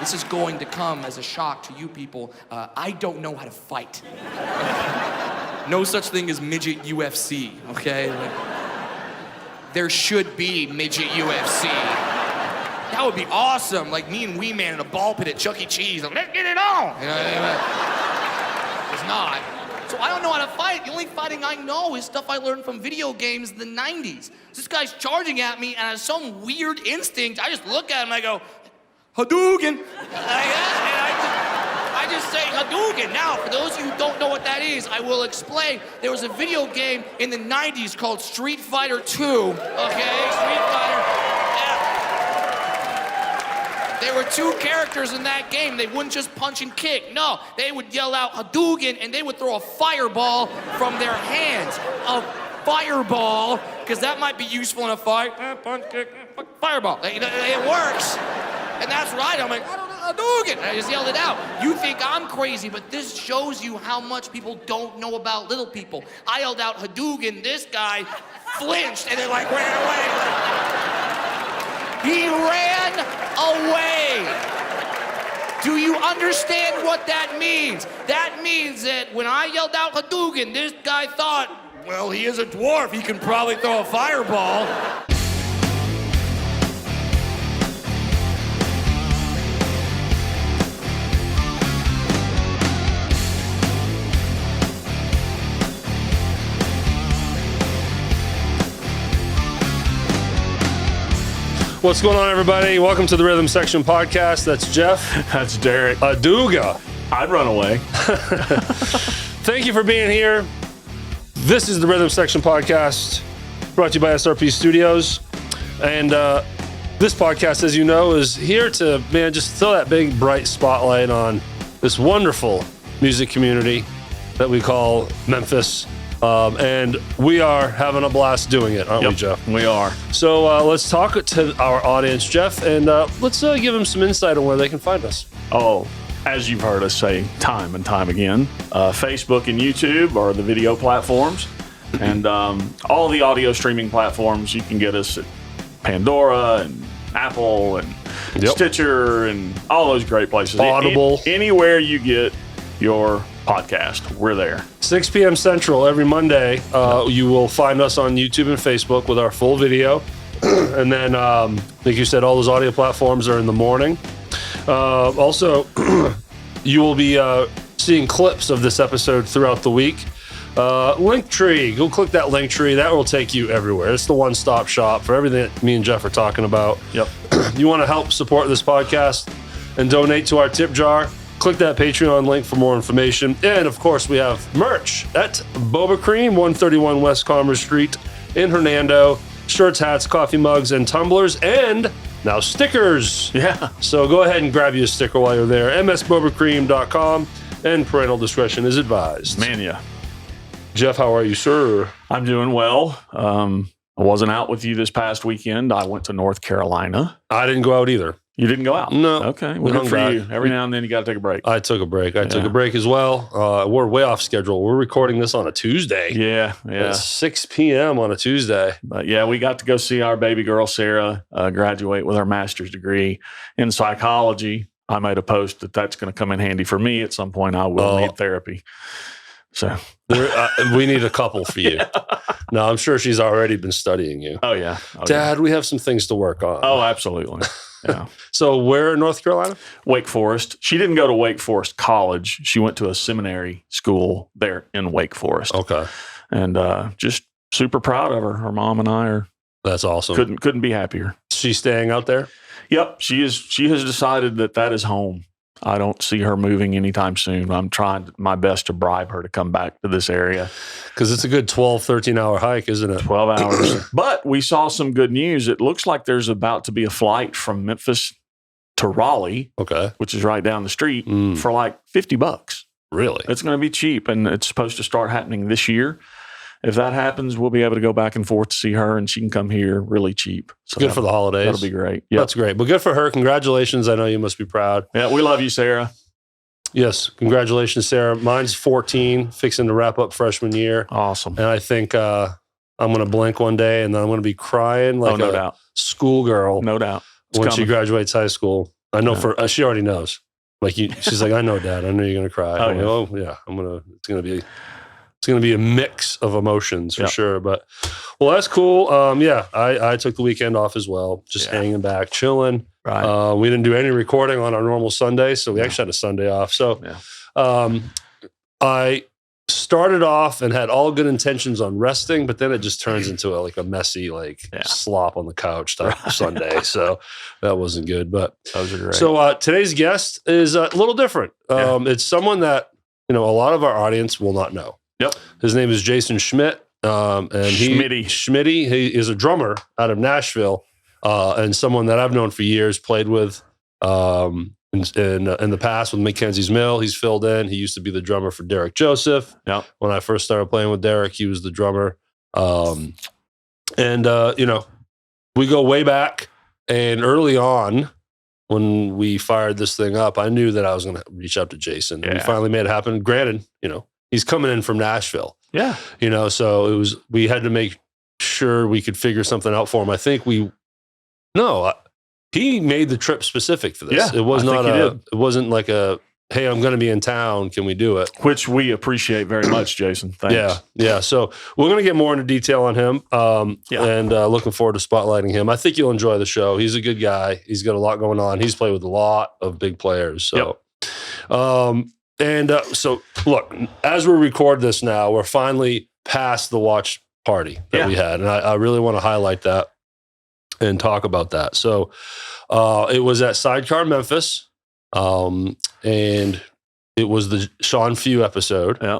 this is going to come as a shock to you people. I don't know how to fight. No such thing as midget UFC, okay? Like, there should be midget UFC. That would be awesome. Like me and Wee Man in a ball pit at Chuck E. Cheese. Like, let's get it on. You know what I mean? It's not. So I don't know how to fight. The only fighting I know is stuff I learned from video games in the 90s. This guy's charging at me, and I have some weird instinct. I just look at him and I go, Hadouken. I just say Hadouken. Now, for those of you who don't know what that is, I will explain. There was a video game in the 90s called Street Fighter 2, okay? Street Fighter. There were two characters in that game. They wouldn't just punch and kick. No, they would yell out Hadouken, and they would throw a fireball from their hands. A fireball, because that might be useful in a fight. Punch, kick, fireball. It works. And that's right. I'm like, I don't know, Hadouken. I just yelled it out. You think I'm crazy, but this shows you how much people don't know about little people. I yelled out Hadouken. This guy flinched, and then like ran away. He ran away. Do you understand what that means? That means that when I yelled out Hadouken, this guy thought, well, he is a dwarf. He can probably throw a fireball. What's going on, everybody? Welcome to the Rhythm Section Podcast. That's Jeff. That's Derrick. Aduga. I'd run away. Thank you for being here. This is the Rhythm Section Podcast, brought to you by SRP Studios. And this podcast, as you know, is here to, just throw that big, bright spotlight on this wonderful music community that we call Memphis. And we are having a blast doing it, aren't we, Jeff? We are. So let's talk to our audience, Jeff, and let's give them some insight on where they can find us. Oh, as you've heard us say time and time again, Facebook and YouTube are the video platforms, and all the audio streaming platforms. You can get us at Pandora and Apple and Stitcher and all those great places. Audible. Anywhere you get your podcast, we're there. 6 p.m. Central every Monday. You will find us on YouTube and Facebook with our full video. And then, like you said, all those audio platforms are in the morning. Also, you will be seeing clips of this episode throughout the week. Linktree. Go click that Linktree. That will take you everywhere. It's the one-stop shop for everything that me and Jeff are talking about. Yep. You want to help support this podcast and donate to our tip jar? Click that Patreon link for more information. And of course, we have merch at Boba Cream, 131 West Commerce Street in Hernando. Shirts, hats, coffee mugs, and tumblers, and now stickers. Yeah. So go ahead and grab you a sticker while you're there. msbobacream.com, and parental discretion is advised. Man, yeah. Jeff, how are you, sir? I'm doing well. I wasn't out with you this past weekend. I went to North Carolina. I didn't go out either. You didn't go out? No. Okay. Well, good for you. Every now and then you got to take a break. I took a break. I took a break as well. We're way off schedule. We're recording this on a Tuesday. Yeah. It's 6 p.m. on a Tuesday. But yeah, we got to go see our baby girl, Sarah, graduate with her master's degree in psychology. I made a post that's going to come in handy for me at some point. I will need therapy. So we need a couple for you. Yeah. No, I'm sure she's already been studying you. Oh, yeah. Dad, we have some things to work on. Oh, absolutely. Yeah. So where in North Carolina? Wake Forest. She didn't go to Wake Forest College. She went to a seminary school there in Wake Forest. Okay. And just super proud of her. Her mom and I are. That's awesome. Couldn't be happier. She's staying out there? Yep. She has decided that is home. I don't see her moving anytime soon. I'm trying my best to bribe her to come back to this area. Because it's a good 12, 13-hour hike, isn't it? 12 hours. But we saw some good news. It looks like there's about to be a flight from Memphis to Raleigh, which is right down the street, for like $50. Really? It's going to be cheap, and it's supposed to start happening this year. If that happens, we'll be able to go back and forth to see her, and she can come here really cheap. So good for the holidays. That'll be great. Yep. That's great. But good for her. Congratulations. I know you must be proud. Yeah, we love you, Sarah. Yes. Congratulations, Sarah. Mine's 14, fixing to wrap up freshman year. Awesome. And I think I'm going to blink one day, and then I'm going to be crying like no doubt. Schoolgirl. No doubt. When she graduates high school. I know she already knows. Like she's like, I know, Dad. I know you're gonna cry. It's gonna be a mix of emotions for sure. But well, that's cool. I took the weekend off as well, just hanging back, chilling. Right. We didn't do any recording on our normal Sunday, so we actually had a Sunday off. So I started off and had all good intentions on resting, but then it just turns into a messy slop on the couch type Sunday. So that wasn't good. But those are great. So today's guest is a little different. It's someone that a lot of our audience will not know. Yep. His name is Jason Schmidt. And Schmidty. He is a drummer out of Nashville, and someone that I've known for years, played with in the past with Mackenzie's Mill. He's filled in. He used to be the drummer for Derrick Joseph. Yep. When I first started playing with Derrick, he was the drummer. We go way back, and early on when we fired this thing up, I knew that I was going to reach out to Jason. And we finally made it happen. Granted, he's coming in from Nashville. Yeah. So we had to make sure we could figure something out for him. I think he made the trip specific for this. Yeah, it wasn't like a, hey, I'm going to be in town. Can we do it? Which we appreciate very much, Jason. Thanks. Yeah. So we're going to get more into detail on him. And looking forward to spotlighting him. I think you'll enjoy the show. He's a good guy. He's got a lot going on. He's played with a lot of big players. So, so look, as we record this now, we're finally past the watch party that we had. And I really want to highlight that and talk about that. So it was at Sidecar Memphis, and it was the Sean Few episode. Yeah.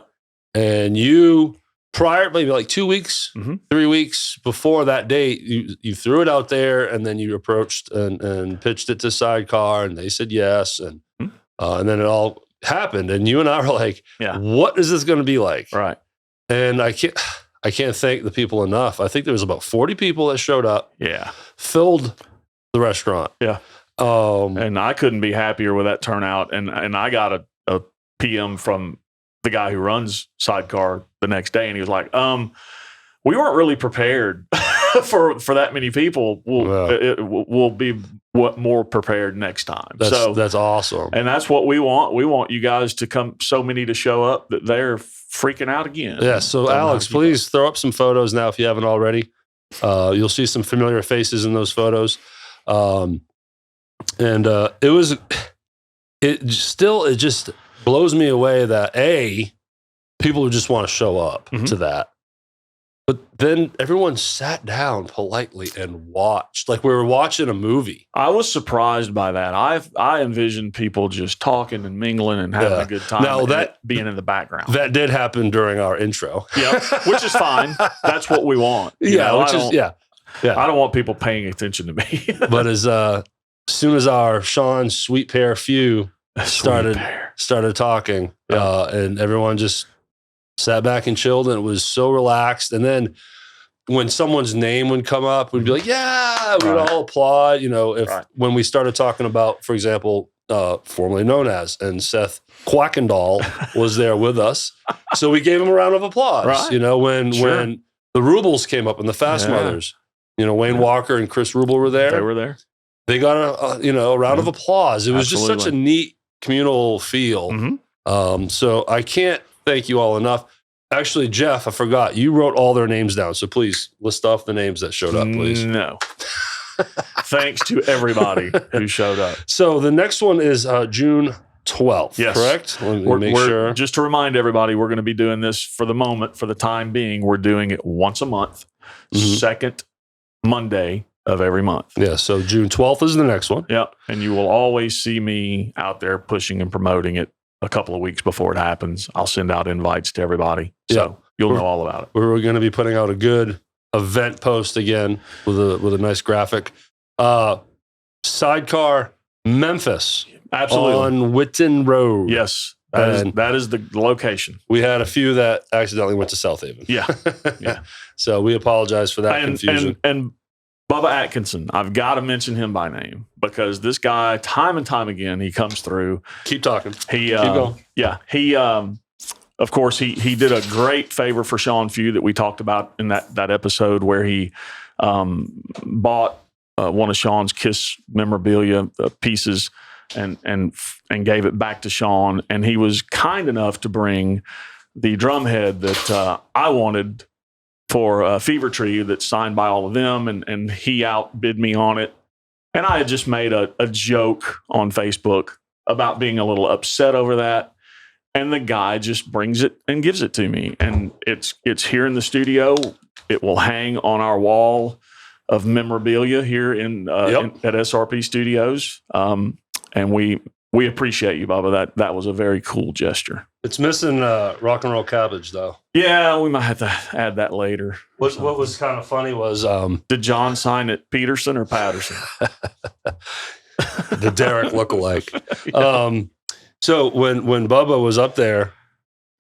And you, maybe like 2 weeks, 3 weeks before that date, you threw it out there, and then you approached and pitched it to Sidecar, and they said yes. And then it all happened, and you and I were like, what is this going to be like? Right. And I can't thank the people enough. I think there was about 40 people that showed up. Yeah. Filled the restaurant. Yeah. And I couldn't be happier with that turnout. And I got a PM from the guy who runs Sidecar the next day, and he was like, we weren't really prepared for that many people. We'll be more prepared next time. That's awesome. And that's what we want. We want you guys to come, so many to show up that they're freaking out again. Yeah. So Alex, please throw up some photos now if you haven't already. You'll see some familiar faces in those photos. It just blows me away that people who just want to show up to that. But then everyone sat down politely and watched, like we were watching a movie. I was surprised by that. I envisioned people just talking and mingling and having a good time. Now that being in the background. That did happen during our intro. Yeah, which is fine. That's what we want. I don't want people paying attention to me. But as soon as our Sean Sweet Pear Few started talking, and everyone just sat back and chilled, and it was so relaxed. And then when someone's name would come up, we'd be like, we'd all applaud. When we started talking about, for example, formerly known as, and Seth Quackendall was there with us. So we gave him a round of applause. Right. When the Rubles came up and the Fast Mothers, Wayne Walker and Chris Rubel were there. They were there. They got a round of applause. It was just such a neat communal feel. So I can't thank you all enough. Actually, Jeff, I forgot. You wrote all their names down. So please list off the names that showed up, please. No. Thanks to everybody who showed up. So the next one is June 12th, correct? Let me make sure. Just to remind everybody, we're going to be doing this for the time being. We're doing it once a month, second Monday of every month. Yeah, so June 12th is the next one. Yeah, and you will always see me out there pushing and promoting it a couple of weeks before it happens. I'll send out invites to everybody, so you'll know all about it. We're going to be putting out a good event post again with a nice graphic. Sidecar Memphis, absolutely, on Whitten Road. Yes, that is the location. We had a few that accidentally went to South Haven. Yeah. So we apologize for that confusion. And Bubba Atkinson, I've got to mention him by name because this guy, time and time again, he comes through. Keep talking. Keep going. Yeah. He, of course, he did a great favor for Sean Few that we talked about in that episode where he bought one of Sean's Kiss memorabilia pieces and gave it back to Sean. And he was kind enough to bring the drum head that I wanted for Fever Tree that's signed by all of them. And he outbid me on it. And I had just made a joke on Facebook about being a little upset over that. And the guy just brings it and gives it to me. And it's here in the studio. It will hang on our wall of memorabilia here at SRP Studios. And we appreciate you, Bubba. That was a very cool gesture. It's missing rock and roll cabbage, though. Yeah, we might have to add that later. What was kind of funny was did John sign it Peterson or Patterson? the Derrick lookalike. So when Bubba was up there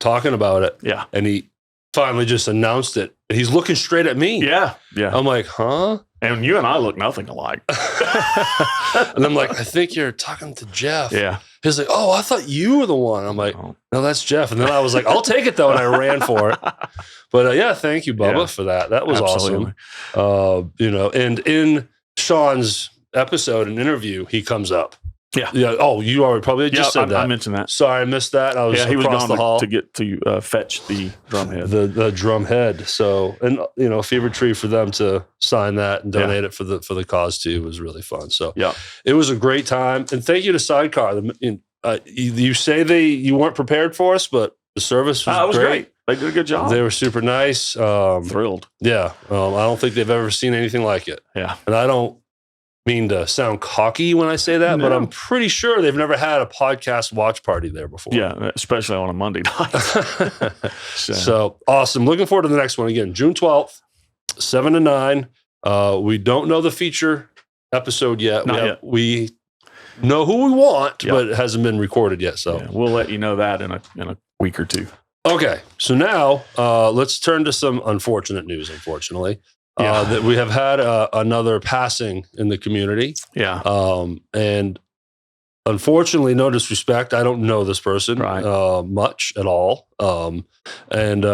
talking about it, yeah, and he finally just announced it, he's looking straight at me. Yeah. I'm like, huh? And you and I look nothing alike. And I'm like, I think you're talking to Jeff. Yeah. He's like, oh, I thought you were the one. I'm like, no, that's Jeff. And then I was like, I'll take it though, and I ran for it. But yeah, thank you, Bubba, for that. That was Absolutely. awesome. And in Sean's episode and interview, he comes up. Yeah. Yeah. Oh, you already probably just said that. I mentioned that. Sorry, I missed that. I was he was across gone the hall to get to fetch the drum head. the drum head. So, and Fever Tree, for them to sign that and donate it for the cause too was really fun. So yeah, it was a great time. And thank you to Sidecar. You say you weren't prepared for us, but the service was great. They did a good job. They were super nice. Thrilled. Yeah. I don't think they've ever seen anything like it. Yeah. And I don't mean to sound cocky when I say that, but I'm pretty sure they've never had a podcast watch party there before. Yeah, especially on a Monday night. So awesome. Looking forward to the next one. Again, June 12th, 7 to 9. We don't know the feature episode yet. We know who we want, but it hasn't been recorded yet. So we'll let you know that in a week or two. Okay. So now let's turn to some unfortunate news, unfortunately. That we have had another passing in the community. Yeah. And unfortunately, no disrespect, I don't know this person much at all. And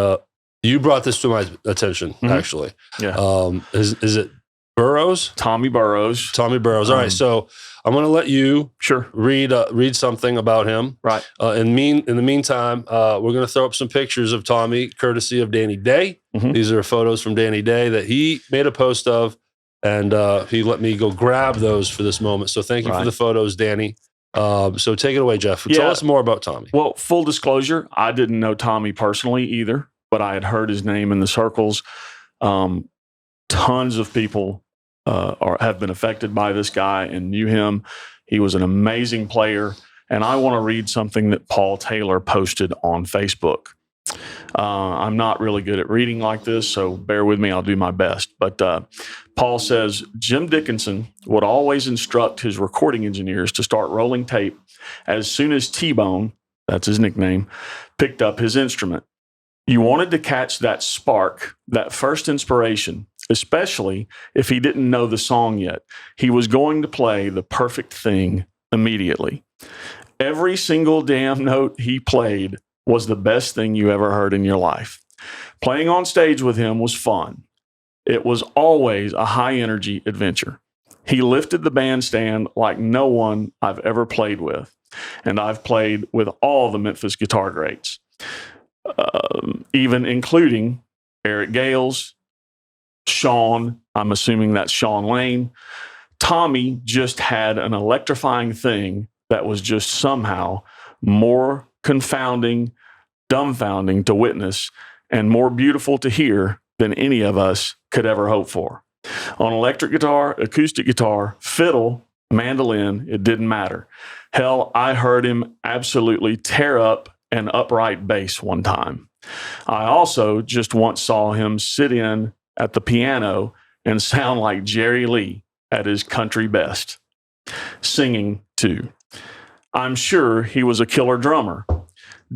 you brought this to my attention, actually. Yeah. Is it Burroughs? Tommy Burroughs. Tommy Burroughs. All right. So I'm going to let you read something about him. Right. In the meantime, we're going to throw up some pictures of Tommy, courtesy of Danny Day. Mm-hmm. These are photos from Danny Day that he made a post of, and he let me go grab those for this moment. So thank you for the photos, Danny. So take it away, Jeff. Tell us more about Tommy. Well, full disclosure, I didn't know Tommy personally either, but I had heard his name in the circles. Tons of people have been affected by this guy and knew him. He was an amazing player. And I want to read something that Paul Taylor posted on Facebook. I'm not really good at reading like this, so bear with me. I'll do my best. But Paul says, Jim Dickinson would always instruct his recording engineers to start rolling tape as soon as T-Bone, that's his nickname, picked up his instrument. You wanted to catch that spark, that first inspiration, especially if he didn't know the song yet. He was going to play the perfect thing immediately. Every single damn note he played was the best thing you ever heard in your life. Playing on stage with him was fun. It was always a high-energy adventure. He lifted the bandstand like no one I've ever played with, and I've played with all the Memphis guitar greats, even including Eric Gales, Sean, I'm assuming that's Sean Lane. Tommy just had an electrifying thing that was just somehow more confounding, dumbfounding to witness, and more beautiful to hear than any of us could ever hope for. On electric guitar, acoustic guitar, fiddle, mandolin, it didn't matter. Hell, I heard him absolutely tear up an upright bass one time. I also just once saw him sit in at the piano and sound like Jerry Lee at his country best, singing too. I'm sure he was a killer drummer.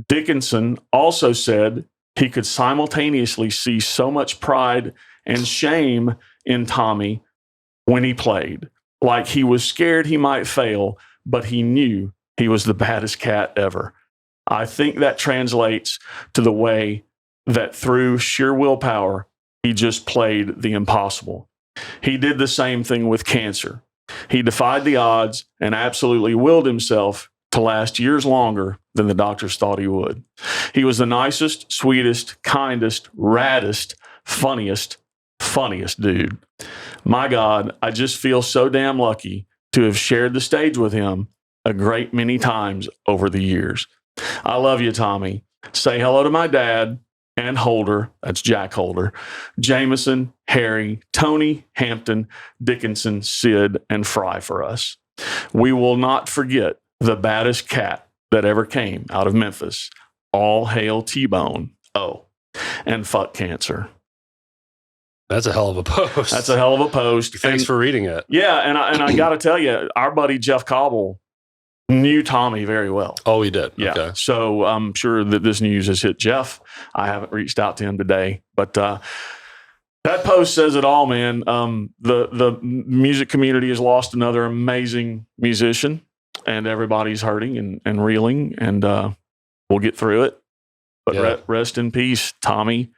Dickinson also said he could simultaneously see so much pride and shame in Tommy when he played, like he was scared he might fail, but he knew he was the baddest cat ever. I think that translates to the way that through sheer willpower, he just played the impossible. He did the same thing with cancer. He defied the odds and absolutely willed himself to last years longer than the doctors thought he would. He was the nicest, sweetest, kindest, raddest, funniest dude. My God, I just feel so damn lucky to have shared the stage with him a great many times over the years. I love you, Tommy. Say hello to my dad and Holder, that's Jack Holder, Jameson, Harry, Tony, Hampton, Dickinson, Sid, and Fry for us. We will not forget the baddest cat that ever came out of Memphis. All hail T-Bone. Oh, and fuck cancer. That's a hell of a post. That's a hell of a post. Thanks for reading it. Yeah, and I got to tell you, our buddy Jeff Cobble knew Tommy very well. Oh, he did? Yeah. Okay. So I'm sure that this news has hit Jeff. I haven't reached out to him today, but that post says it all, man. The music community has lost another amazing musician, and everybody's hurting and reeling, and we'll get through it. But rest in peace, Tommy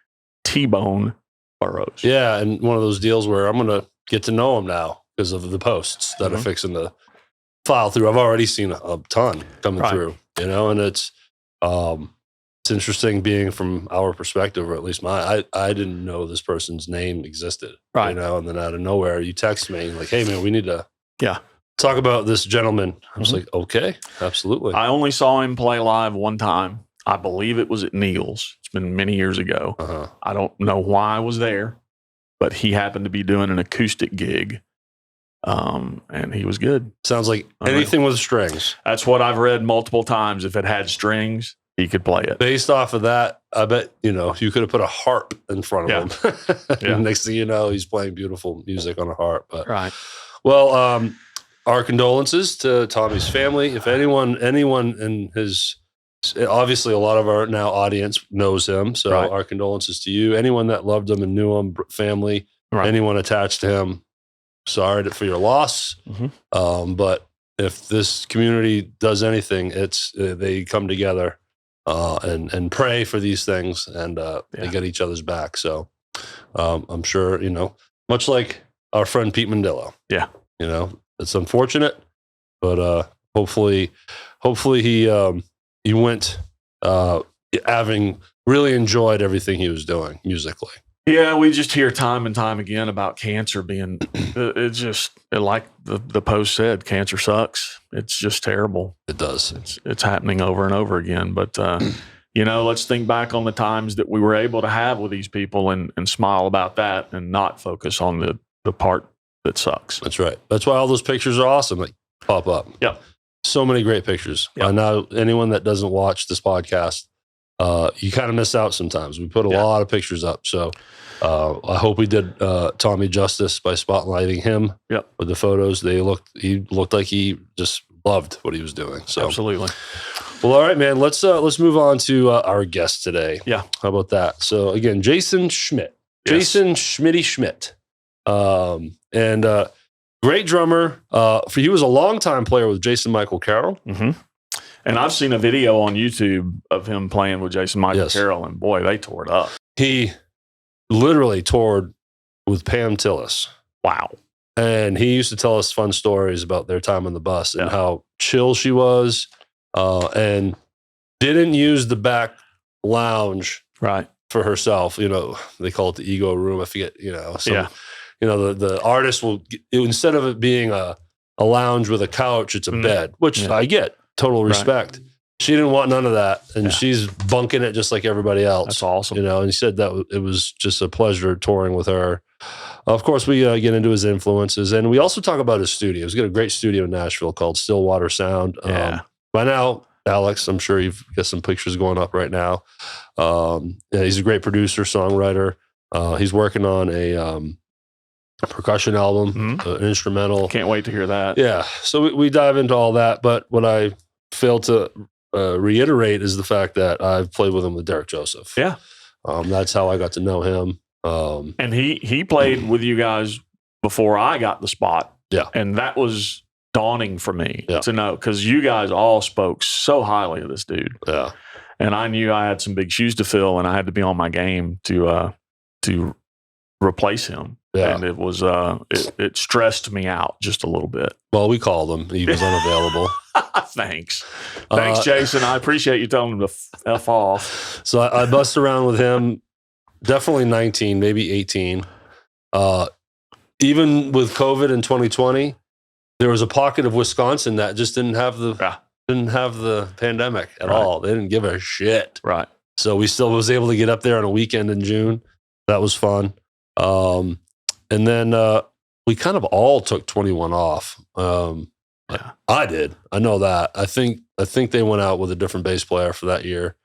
T-Bone Burroughs. Yeah, and one of those deals where I'm going to get to know him now because of the posts that are fixing to file through. I've already seen a ton coming through, and it's interesting being from our perspective, or at least I didn't know this person's name existed, and then out of nowhere you text me like, hey man, we need to talk about this gentleman. I was like, okay, absolutely. I only saw him play live one time. I believe it was at Neil's. It's been many years ago. I don't know why I was there, but he happened to be doing an acoustic gig. And he was good. Sounds like anything with strings. That's what I've read multiple times. If it had strings, he could play it. Based off of that, I bet, you could have put a harp in front of him. And next thing you know, he's playing beautiful music on a harp. But well, our condolences to Tommy's family. If anyone in his, obviously a lot of our now audience knows him. So our condolences to you. Anyone that loved him and knew him, family, anyone attached to him, sorry for your loss. But if this community does anything, it's they come together and pray for these things, and they get each other's back. So I'm sure, much like our friend Pete Mandillo. It's unfortunate, but hopefully he went having really enjoyed everything he was doing musically. Yeah, we just hear time and time again about cancer being, like the post said, cancer sucks. It's just terrible. It does. It's happening over and over again. But, let's think back on the times that we were able to have with these people and smile about that and not focus on the part that sucks. That's right. That's why all those pictures are awesome. Like pop up. Yep. So many great pictures. I know anyone that doesn't watch this podcast, you kind of miss out sometimes. We put a lot of pictures up. So I hope we did Tommy justice by spotlighting him with the photos. He looked like he just loved what he was doing. So absolutely. Well, all right, man. Let's move on to our guest today. Yeah. How about that? So again, Jason Schmidt. Jason Schmidty Schmidt. And great drummer. He was a longtime player with Jason Michael Carroll. And I've seen a video on YouTube of him playing with Jason Michael Carroll, and boy, they tore it up. He literally toured with Pam Tillis. Wow. And he used to tell us fun stories about their time on the bus and how chill she was, and didn't use the back lounge for herself. They call it the ego room. I forget, the artist will, instead of it being a lounge with a couch, it's a bed, which I get. Total respect. She didn't want none of that, and she's bunking it just like everybody else. That's awesome. And he said that it was just a pleasure touring with her. Of course, we get into his influences, and we also talk about his studio. He's got a great studio in Nashville called Stillwater Sound. By now, Alex, I'm sure you've got some pictures going up right now. He's a great producer, songwriter. He's working on a percussion album, an instrumental. Can't wait to hear that. Yeah. So we dive into all that. But what I failed to reiterate is the fact that I've played with him with Derek Joseph. Yeah. That's how I got to know him. And he played with you guys before I got the spot. Yeah. And that was daunting for me to know, because you guys all spoke so highly of this dude. Yeah. And I knew I had some big shoes to fill, and I had to be on my game to replace him. Yeah. And it was it stressed me out just a little bit. Well, we called him. He was unavailable. Thanks, Jason. I appreciate you telling him to F off. So I bust around with him. Definitely 19, maybe 18. Even with COVID in 2020, there was a pocket of Wisconsin that just didn't have the pandemic at all. They didn't give a shit. Right. So we still was able to get up there on a weekend in June. That was fun. And then we kind of all took 21 off. I did. I know that. I think they went out with a different bass player for that year.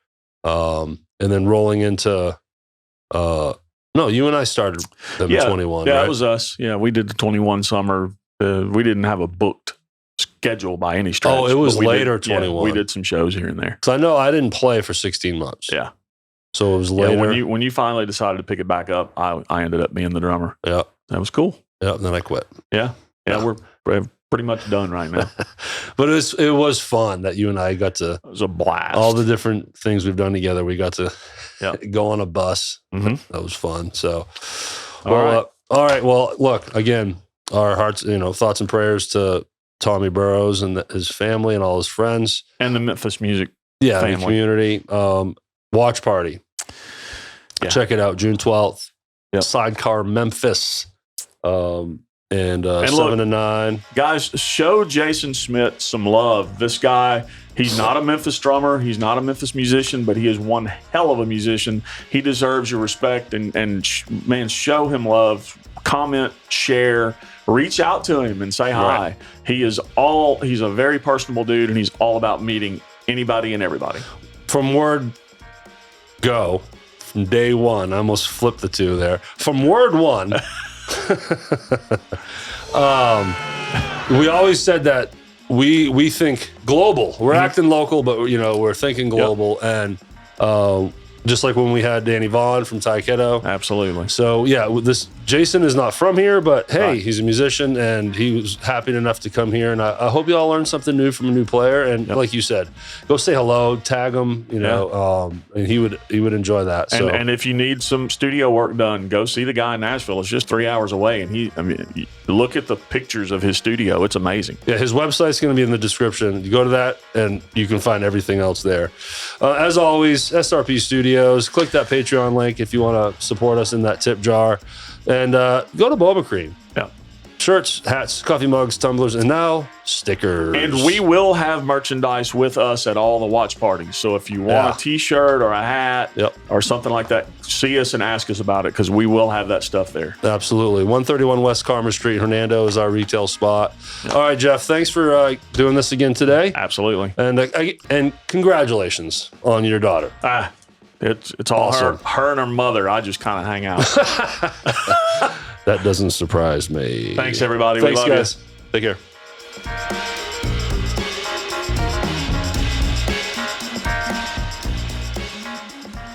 And then rolling into no, you and I started them in 21. Yeah, right? That was us. Yeah, we did the 21 summer. We didn't have a booked schedule by any stretch. Oh, it was later 21. 21. We did some shows here and there. So I know I didn't play for 16 months. Yeah. So it was later. Yeah, when you finally decided to pick it back up, I ended up being the drummer. Yeah. That was cool. Yeah, and then I quit. Yeah. We're pretty much done right now. But it was fun that you and I got to. It was a blast. All the different things we've done together. We got to go on a bus. Mm-hmm. That was fun. So, All right. Well, look, again, our hearts, thoughts and prayers to Tommy Burroughs and his family and all his friends. And the Memphis music the community. Watch party. Yeah. Check it out, June 12th. Yep. Sidecar Memphis. And 7 to 9. Guys, show Jason Schmidt some love. This guy, he's not a Memphis drummer. He's not a Memphis musician, but he is one hell of a musician. He deserves your respect and man, show him love. Comment, share, reach out to him and say hi. Right. He's a very personable dude, and he's all about meeting anybody and everybody. From word go, from day one, I almost flipped the two there. From word one, we always said that we think global. We're acting local, but we're thinking global. Yep. And just like when we had Danny Vaughn from Taikedo. Absolutely. So this Jason is not from here, but hey, he's a musician and he was happy enough to come here. And I hope you all learned something new from a new player. And like you said, go say hello, tag him, and he would enjoy that. So. And if you need some studio work done, go see the guy in Nashville. It's just 3 hours away. And look at the pictures of his studio. It's amazing. Yeah, his website's going to be in the description. You go to that and you can find everything else there. As always, SRP Studios. Click that Patreon link if you want to support us in that tip jar. And go to Boba Cream. Yeah. Shirts, hats, coffee mugs, tumblers, and now stickers. And we will have merchandise with us at all the watch parties. So if you want a T-shirt or a hat or something like that, see us and ask us about it because we will have that stuff there. Absolutely. 131 West Carmer Street, Hernando is our retail spot. Yep. All right, Jeff, thanks for doing this again today. Absolutely. And congratulations on your daughter. It's all awesome. her and her mother. I just kind of hang out. That doesn't surprise me. Thanks, everybody. Thanks, we love guys. You. Take care.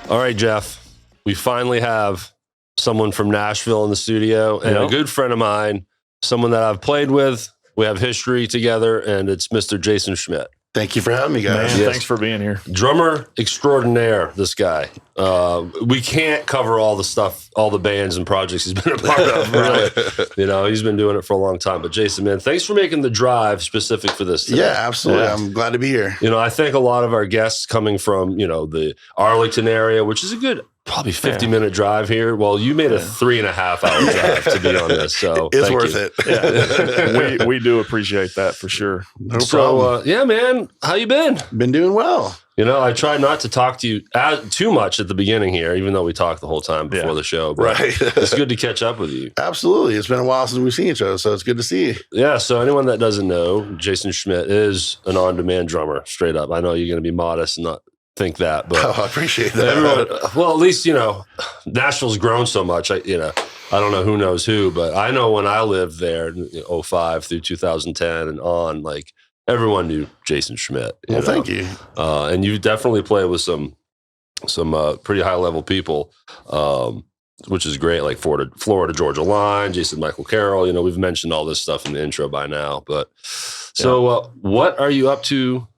All right, Jeff. We finally have someone from Nashville in the studio and a good friend of mine, someone that I've played with. We have history together, and it's Mr. Jason Schmidt. Thank you for having me, guys. Man, thanks for being here. Drummer extraordinaire, this guy. We can't cover all the stuff, all the bands and projects he's been a part of, really. He's been doing it for a long time. But Jason, man, thanks for making the drive specific for this today. Yeah, absolutely. Yeah. I'm glad to be here. I think a lot of our guests coming from, the Arlington area, which is a good probably 50-minute drive here. Well, you made a 3.5-hour drive to be on this, so it's worth it. Yeah. we do appreciate that for sure. No problem. Yeah, man, how you been? Been doing well. I tried not to talk to you too much at the beginning here, even though we talked the whole time before the show. But it's good to catch up with you. Absolutely. It's been a while since we've seen each other, so it's good to see you. Yeah, so anyone that doesn't know, Jason Schmidt is an on-demand drummer, straight up. I know you're going to be modest and not think that, but I appreciate that. Well, at least Nashville's grown so much. I don't know who knows who, but I know when I lived there in 2005 through 2010 and on, like everyone knew Jason Schmidt. Well, thank you. And you definitely played with some pretty high level people, which is great, like Florida Georgia Line, Jason Michael Carroll. We've mentioned all this stuff in the intro by now, but so what are you up to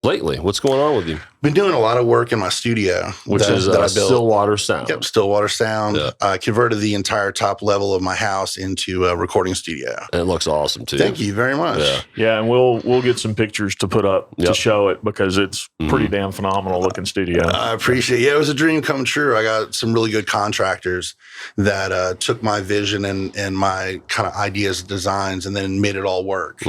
lately? What's going on with you? Been doing a lot of work in my studio, which is that I built. Stillwater Sound. Yep, Stillwater Sound. Yeah. I converted the entire top level of my house into a recording studio. And it looks awesome too. Thank you very much. Yeah. Yeah, and we'll get some pictures to put up to show it because it's pretty damn phenomenal looking studio. I appreciate it. Yeah, it was a dream come true. I got some really good contractors that took my vision and my kind of ideas and designs and then made it all work.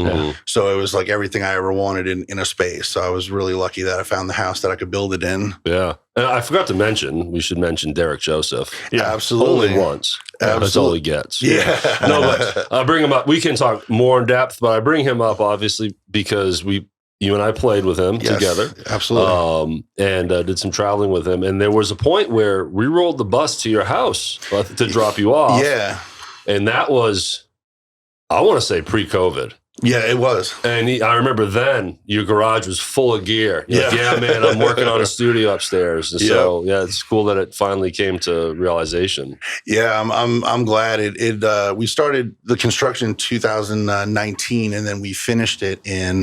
So it was like everything I ever wanted in a space. So I was really lucky that I found the house that I could build it in. Yeah. And I forgot to mention, we should mention Derrick Joseph. Yeah, absolutely. Only once. Absolutely. That's all he gets. Yeah. No, but I bring him up. We can talk more in depth, but I bring him up obviously because you and I played with him together. Absolutely. And did some traveling with him. And there was a point where we rolled the bus to your house to drop you off. Yeah. And that was, I want to say pre-COVID. Yeah, it was. And I remember then your garage was full of gear. You're like, yeah, man, I'm working on a studio upstairs. And so, yeah, it's cool that it finally came to realization. Yeah, I'm glad we started the construction in 2019 and then we finished it in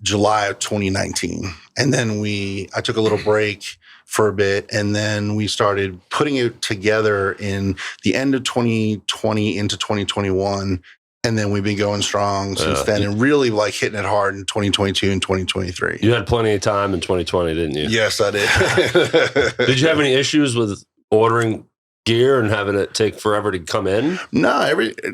July of 2019. And then I took a little break for a bit, and then we started putting it together in the end of 2020 into 2021. And then we've been going strong since then and really like hitting it hard in 2022 and 2023. You had plenty of time in 2020, didn't you? Yes, I did. Did you have any issues with ordering gear and having it take forever to come in? No,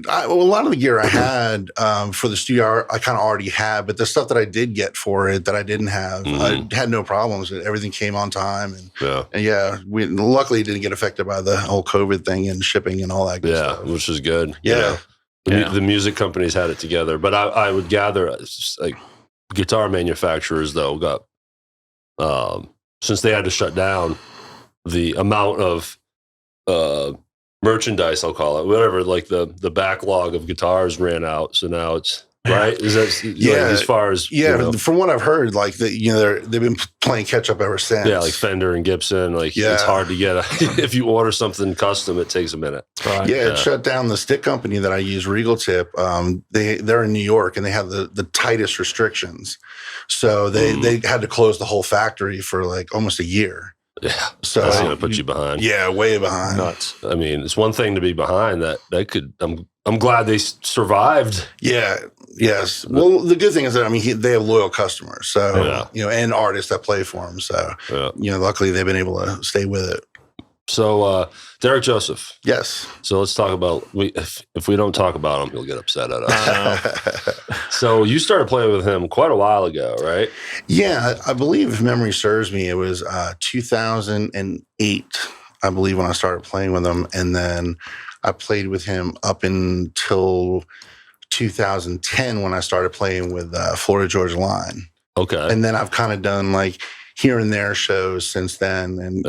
a lot of the gear I had for the studio, I kind of already had, but the stuff that I did get for it that I didn't have, I had no problems. Everything came on time. And we luckily didn't get affected by the whole COVID thing and shipping and all that good stuff. Which is good. Yeah. The music companies had it together, but I would gather like guitar manufacturers though got since they had to shut down, the amount of merchandise, I'll call it, whatever, like the backlog of guitars ran out. So now it's right. Is that like, as far as from what I've heard, like they've been playing catch up ever since. Yeah, like Fender and Gibson, it's hard to get. If you order something custom, it takes a minute. Right. Yeah, it shut down the stick company that I use, Regal Tip. They're in New York and they have the tightest restrictions, so they had to close the whole factory for like almost a year. Yeah, so that's going to put you behind. Yeah, way behind. Nuts. I mean, it's one thing to be behind that could. I'm glad they survived. Yeah. Yes. Well, the good thing is that they have loyal customers, so and artists that play for them. So luckily they've been able to stay with it. So Derrick Joseph. Yes. So let's talk about if we don't talk about him, he'll get upset at us. So you started playing with him quite a while ago, right? Yeah, I believe if memory serves me, it was 2008. I believe when I started playing with him, and then I played with him up until 2010 when I started playing with Florida Georgia Line. Okay. And then I've kind of done like here and there shows since then, and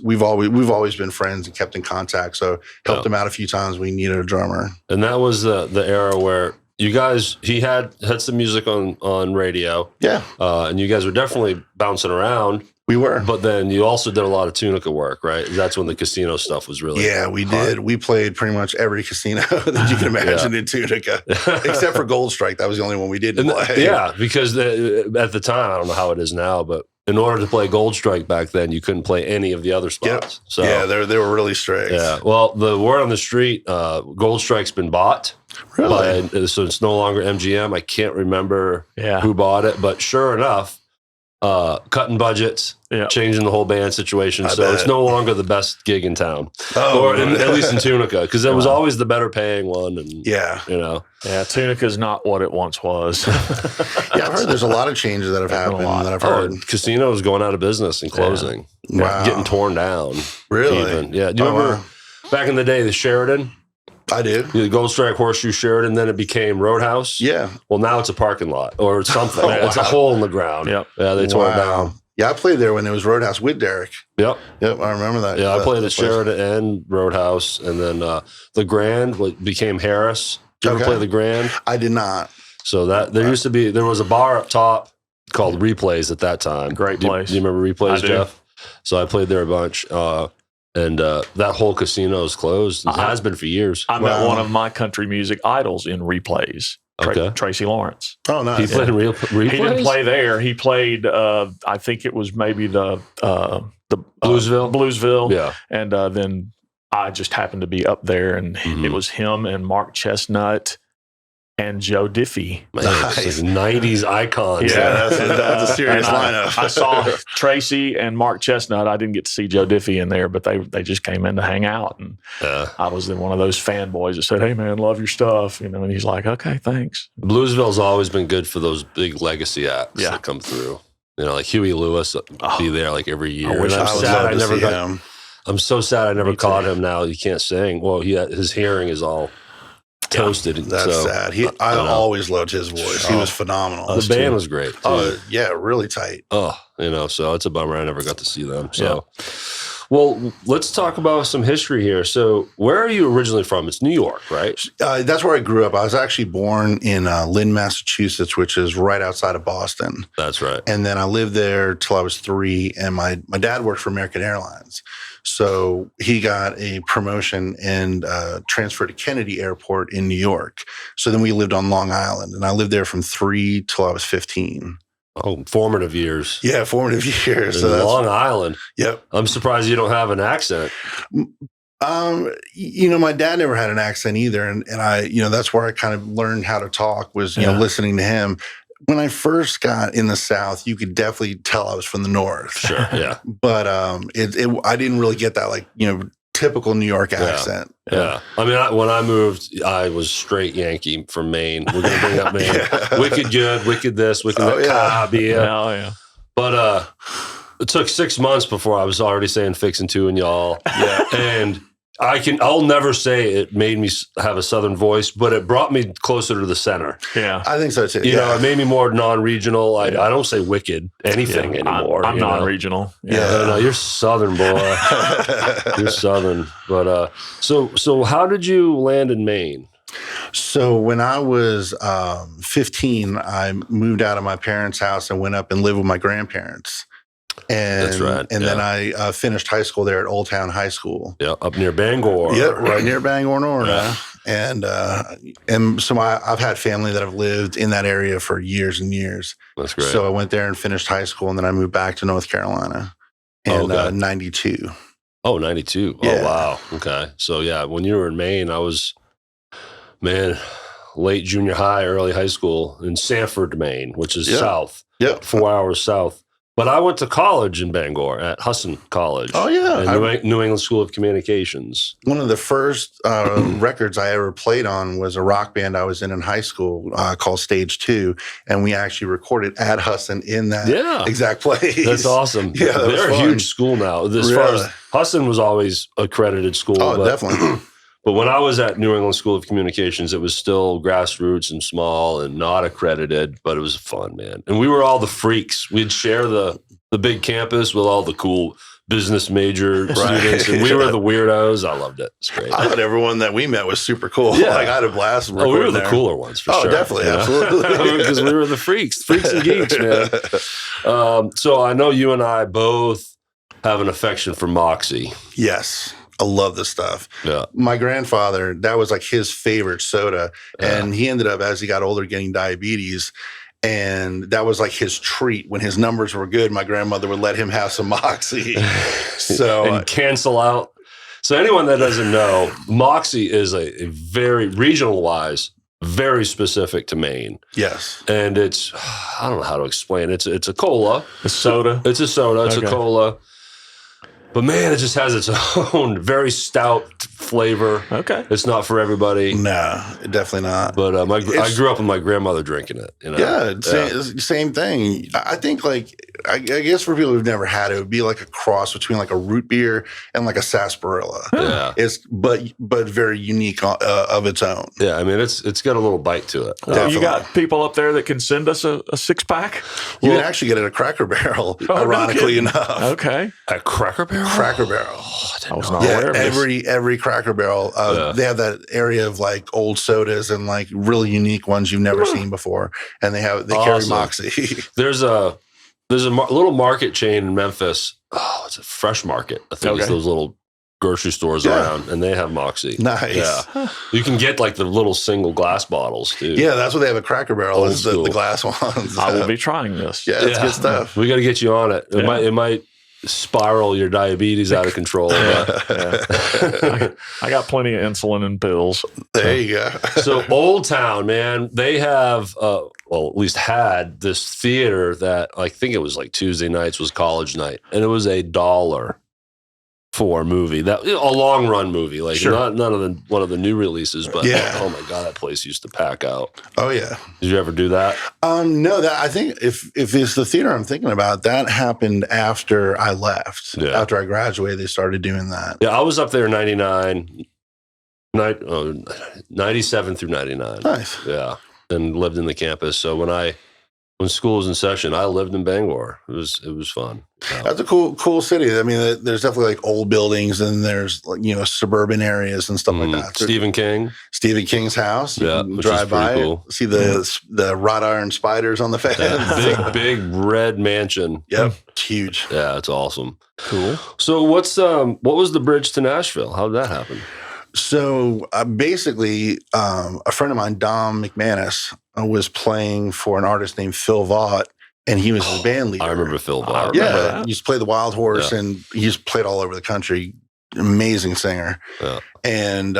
we've always been friends and kept in contact. So helped him out a few times. We needed a drummer, and that was the era where you guys he had some music on radio. Yeah, and you guys were definitely bouncing around. We were, but then you also did a lot of Tunica work, right? That's when the casino stuff was really we did. We played pretty much every casino that you can imagine in Tunica, except for Gold Strike. That was the only one we didn't play. Yeah, because at the time, I don't know how it is now, but in order to play Gold Strike back then, you couldn't play any of the other spots. Yep. So they were really strict. Yeah. Well, the word on the street, Gold Strike's been bought. Really? So it's no longer MGM. I can't remember who bought it, but sure enough, cutting budgets, changing the whole band situation. So it's no longer the best gig in town, or at least in Tunica, because it was always the better paying one. And Tunica's not what it once was. I've heard there's a lot of changes that have happened that I've heard. Casinos going out of business and closing, getting torn down. Really? Even. Yeah. Do you remember back in the day the Sheridan? I do. The Gold Strike Horseshoe Sheridan, then it became Roadhouse. Yeah. Well, now it's a parking lot or something. It's a hole in the ground. Yep. Yeah, they tore it down. Yeah, I played there when it was Roadhouse with Derrick. Yep. Yep, I remember that. Yeah, I played at Sheridan and Roadhouse, and then the Grand became Harris. Did you ever play the Grand? I did not. So there was a bar up top called Replays at that time. Great place. Do you remember Replays, I do. Jeff? So I played there a bunch. And that whole casino is closed. It has been for years. I met one of my country music idols in Replays. Okay. Tracy Lawrence. Oh, nice. He played in replays? He didn't play there. He played, I think it was maybe the Bluesville. Yeah. And then I just happened to be up there, and it was him and Mark Chestnut and Joe Diffie. Man, it's like 90s icons. Yeah, that's a serious lineup. I saw Tracy and Mark Chestnut. I didn't get to see Joe Diffie in there, but they just came in to hang out, and I was one of those fanboys that said, "Hey man, love your stuff," and he's like, "Okay, thanks." Bluesville's always been good for those big legacy acts that come through. Like Huey Lewis be there like every year. I wish I'm I would sad love I to never see got him. I'm so sad I never Me caught too. him now. He can't sing. Well, his hearing is all toasted. That's so, sad. I always loved his voice. He was phenomenal. The band was great. Too. Oh, yeah, really tight. So it's a bummer I never got to see them. So, well, let's talk about some history here. So, where are you originally from? It's New York, right? That's where I grew up. I was actually born in Lynn, Massachusetts, which is right outside of Boston. That's right. And then I lived there till I was 3. And my dad worked for American Airlines. So he got a promotion and transferred to Kennedy Airport in New York. So then we lived on Long Island. And I lived there from 3 till I was 15. Oh, formative years. Yeah, formative years. In So that's, Long Island. Yep. I'm surprised you don't have an accent. My dad never had an accent either. And I, that's where I kind of learned how to talk was, listening to him. When I first got in the South, you could definitely tell I was from the North. Sure, yeah. But I didn't really get that, typical New York accent. Yeah. I mean, when I moved, I was straight Yankee from Maine. We're going to bring up Maine. Wicked good, wicked this, wicked that. Yeah. But it took 6 months before I was already saying fixin' to and y'all. Yeah. And I'll never say it made me have a Southern voice, but it brought me closer to the center. Yeah. I think so too. You know, it made me more non-regional. I don't say wicked anything anymore. I'm non-regional. No, you're Southern, boy. You're Southern. But so how did you land in Maine? So when I was 15, I moved out of my parents' house and went up and lived with my grandparents. And, That's right. And then I finished high school there at Old Town High School. Yeah, up near Bangor. Yeah, right near Bangor, Norna. Yeah. And so I've had family that have lived in that area for years and years. That's great. So I went there and finished high school, and then I moved back to North Carolina in 92. Oh, 92. Yeah. Oh, wow. Okay. So, yeah, when you were in Maine, I was, late junior high, early high school in Sanford, Maine, which is south. Yep. 4 hours south. But I went to college in Bangor at Husson College. Oh, yeah. New England School of Communications. One of the first records I ever played on was a rock band I was in high school called Stage 2. And we actually recorded at Husson in that exact place. That's awesome. Yeah, they're a huge school now. As far as Husson was always accredited school. Oh, definitely. But when I was at New England School of Communications, it was still grassroots and small and not accredited, but it was fun, man. And we were all the freaks. We'd share the big campus with all the cool business major students, and we were the weirdos. I loved it. It's great. I thought everyone that we met was super cool. Yeah. I had a blast. We were the cooler ones, for sure. Oh, definitely. Absolutely. Because we were the freaks and geeks, man. So I know you and I both have an affection for Moxie. Yes. I love this stuff. Yeah. My grandfather, that was like his favorite soda. And he ended up, as he got older, getting diabetes. And that was like his treat. When his numbers were good, my grandmother would let him have some Moxie. And cancel out. So anyone that doesn't know, Moxie is a very regional-wise, very specific to Maine. Yes. And it's, I don't know how to explain it. It's a cola. A soda. It's a soda. It's a cola. But man, it just has its own very stout flavor. Okay. It's not for everybody. No, definitely not. But I grew up with my grandmother drinking it. You know? Yeah, same thing. I think I guess for people who've never had it, it would be like a cross between like a root beer and like a sarsaparilla. Yeah. It's but very unique of its own. Yeah, I mean it's got a little bite to it. You got people up there that can send us a 6-pack? You can actually get it at Cracker Barrel, ironically enough. Okay. At Cracker Barrel? Cracker Barrel. Oh, I was not aware of this. Every Cracker Barrel, they have that area of like old sodas and like really unique ones you've never seen before, and they carry Moxie. There's a little market chain in Memphis. Oh, it's a Fresh Market. I think it's those little grocery stores around, and they have Moxie. Nice. Yeah. You can get like the little single glass bottles, too. Yeah, that's what they have at Cracker Barrel, Old is the school. glass ones. I will be trying this. Yeah, it's good stuff. We got to get you on it. It might spiral your diabetes out of control. But. I got plenty of insulin and pills. There you go. So Old Town, man, they have, well, at least had this theater that I think it was like Tuesday nights was college night, and it was $1 for a movie, that a long run movie, like none of one of the new releases, but oh my god, that place used to pack out. Oh yeah. Did you ever do that? No, that I think if it's the theater I'm thinking about, that happened after I left. Yeah. After I graduated, they started doing that. Yeah, I was up there in 97 through 99. Nice. Yeah, and lived in the campus. So when school was in session, I lived in Bangor. It was fun. Yeah. That's a cool city. I mean, there's definitely like old buildings, and there's like, suburban areas and stuff like that. Stephen King's house. You can which drive is pretty by cool. See the wrought iron spiders on the fence. Yeah, big red mansion. Yep, it's huge. Yeah, it's awesome. Cool. So what was the bridge to Nashville? How did that happen? So basically, a friend of mine, Dom McManus, was playing for an artist named Phil Vaught, and he was his band leader. I remember Phil Vaught. Yeah, he used to play the Wild Horse, and he's played all over the country. Amazing singer. Yeah. And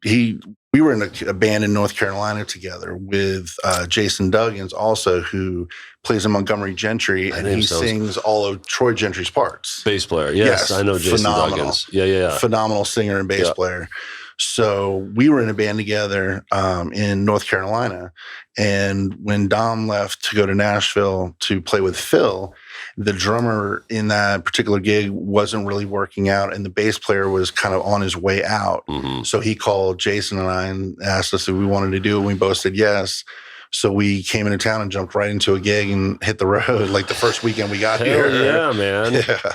we were in a band in North Carolina together with Jason Duggins, also, who plays in Montgomery Gentry, and he sings all of Troy Gentry's parts. Bass player. Yes, I know Jason phenomenal. Duggins. Yeah. Phenomenal singer and bass player. So we were in a band together in North Carolina. And when Dom left to go to Nashville to play with Phil, the drummer in that particular gig wasn't really working out, and the bass player was kind of on his way out. Mm-hmm. So he called Jason and I and asked us if we wanted to do it. And we both said yes. So we came into town and jumped right into a gig and hit the road like the first weekend we got here. Yeah, man. Yeah.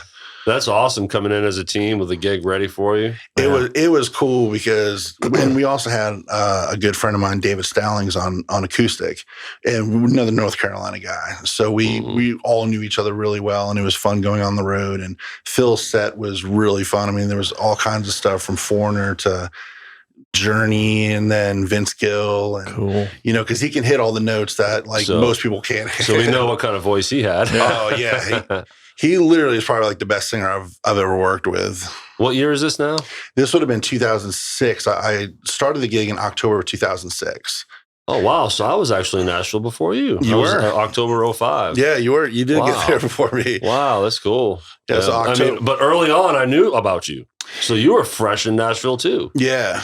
That's awesome, coming in as a team with a gig ready for you. It was cool because, and we also had a good friend of mine, David Stallings, on acoustic, and another North Carolina guy. So we all knew each other really well, and it was fun going on the road. And Phil's set was really fun. I mean, there was all kinds of stuff from Foreigner to Journey, and then Vince Gill, and cool. Because he can hit all the notes that most people can't hit. So we know what kind of voice he had. Oh yeah. He literally is probably like the best singer I've ever worked with. What year is this now? This would have been 2006. I started the gig in October of 2006. Oh, wow. So I was actually in Nashville before you. You were? October 05. Yeah, you were. You did get there before me. Wow, that's cool. Yeah, so October. But early on, I knew about you. So you were fresh in Nashville, too. Yeah.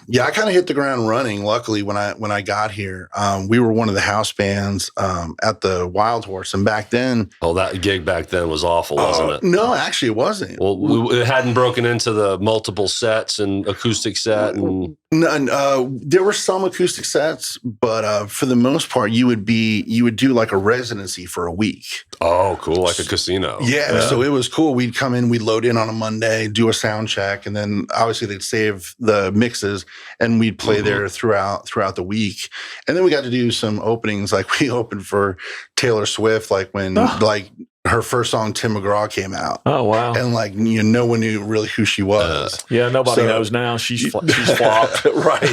Yeah, I kind of hit the ground running. Luckily, when I got here, we were one of the house bands at the Wild Horse, and back then, that gig back then was awful, wasn't it? No, actually, it wasn't. Well, it hadn't broken into the multiple sets and acoustic set, and there were some acoustic sets, but for the most part, you would do like a residency for a week. Oh, cool, like a casino. Yeah, so it was cool. We'd come in, we'd load in on a Monday, do a sound check, and then obviously they'd save the mixes, and we'd play there throughout the week. And then we got to do some openings, like we opened for Taylor Swift, like when her first song Tim McGraw came out. Oh wow! And no one knew really who she was. Yeah, nobody knows now. She's flopped. Right.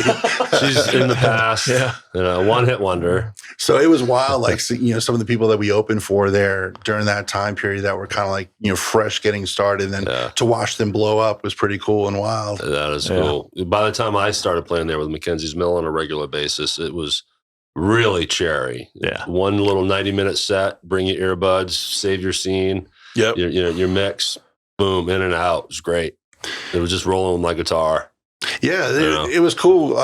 She's in the past. Yeah, one hit wonder. So it was wild. Like some of the people that we opened for there during that time period that were kind of like fresh getting started, and then to watch them blow up was pretty cool and wild. That is cool. By the time I started playing there with Mackenzie's Mill on a regular basis, it was really cherry. Yeah. One little 90-minute set, bring your earbuds, save your scene. Yep. Your mix, boom, in and out. It was great. It was just rolling with my guitar. Yeah, it was cool.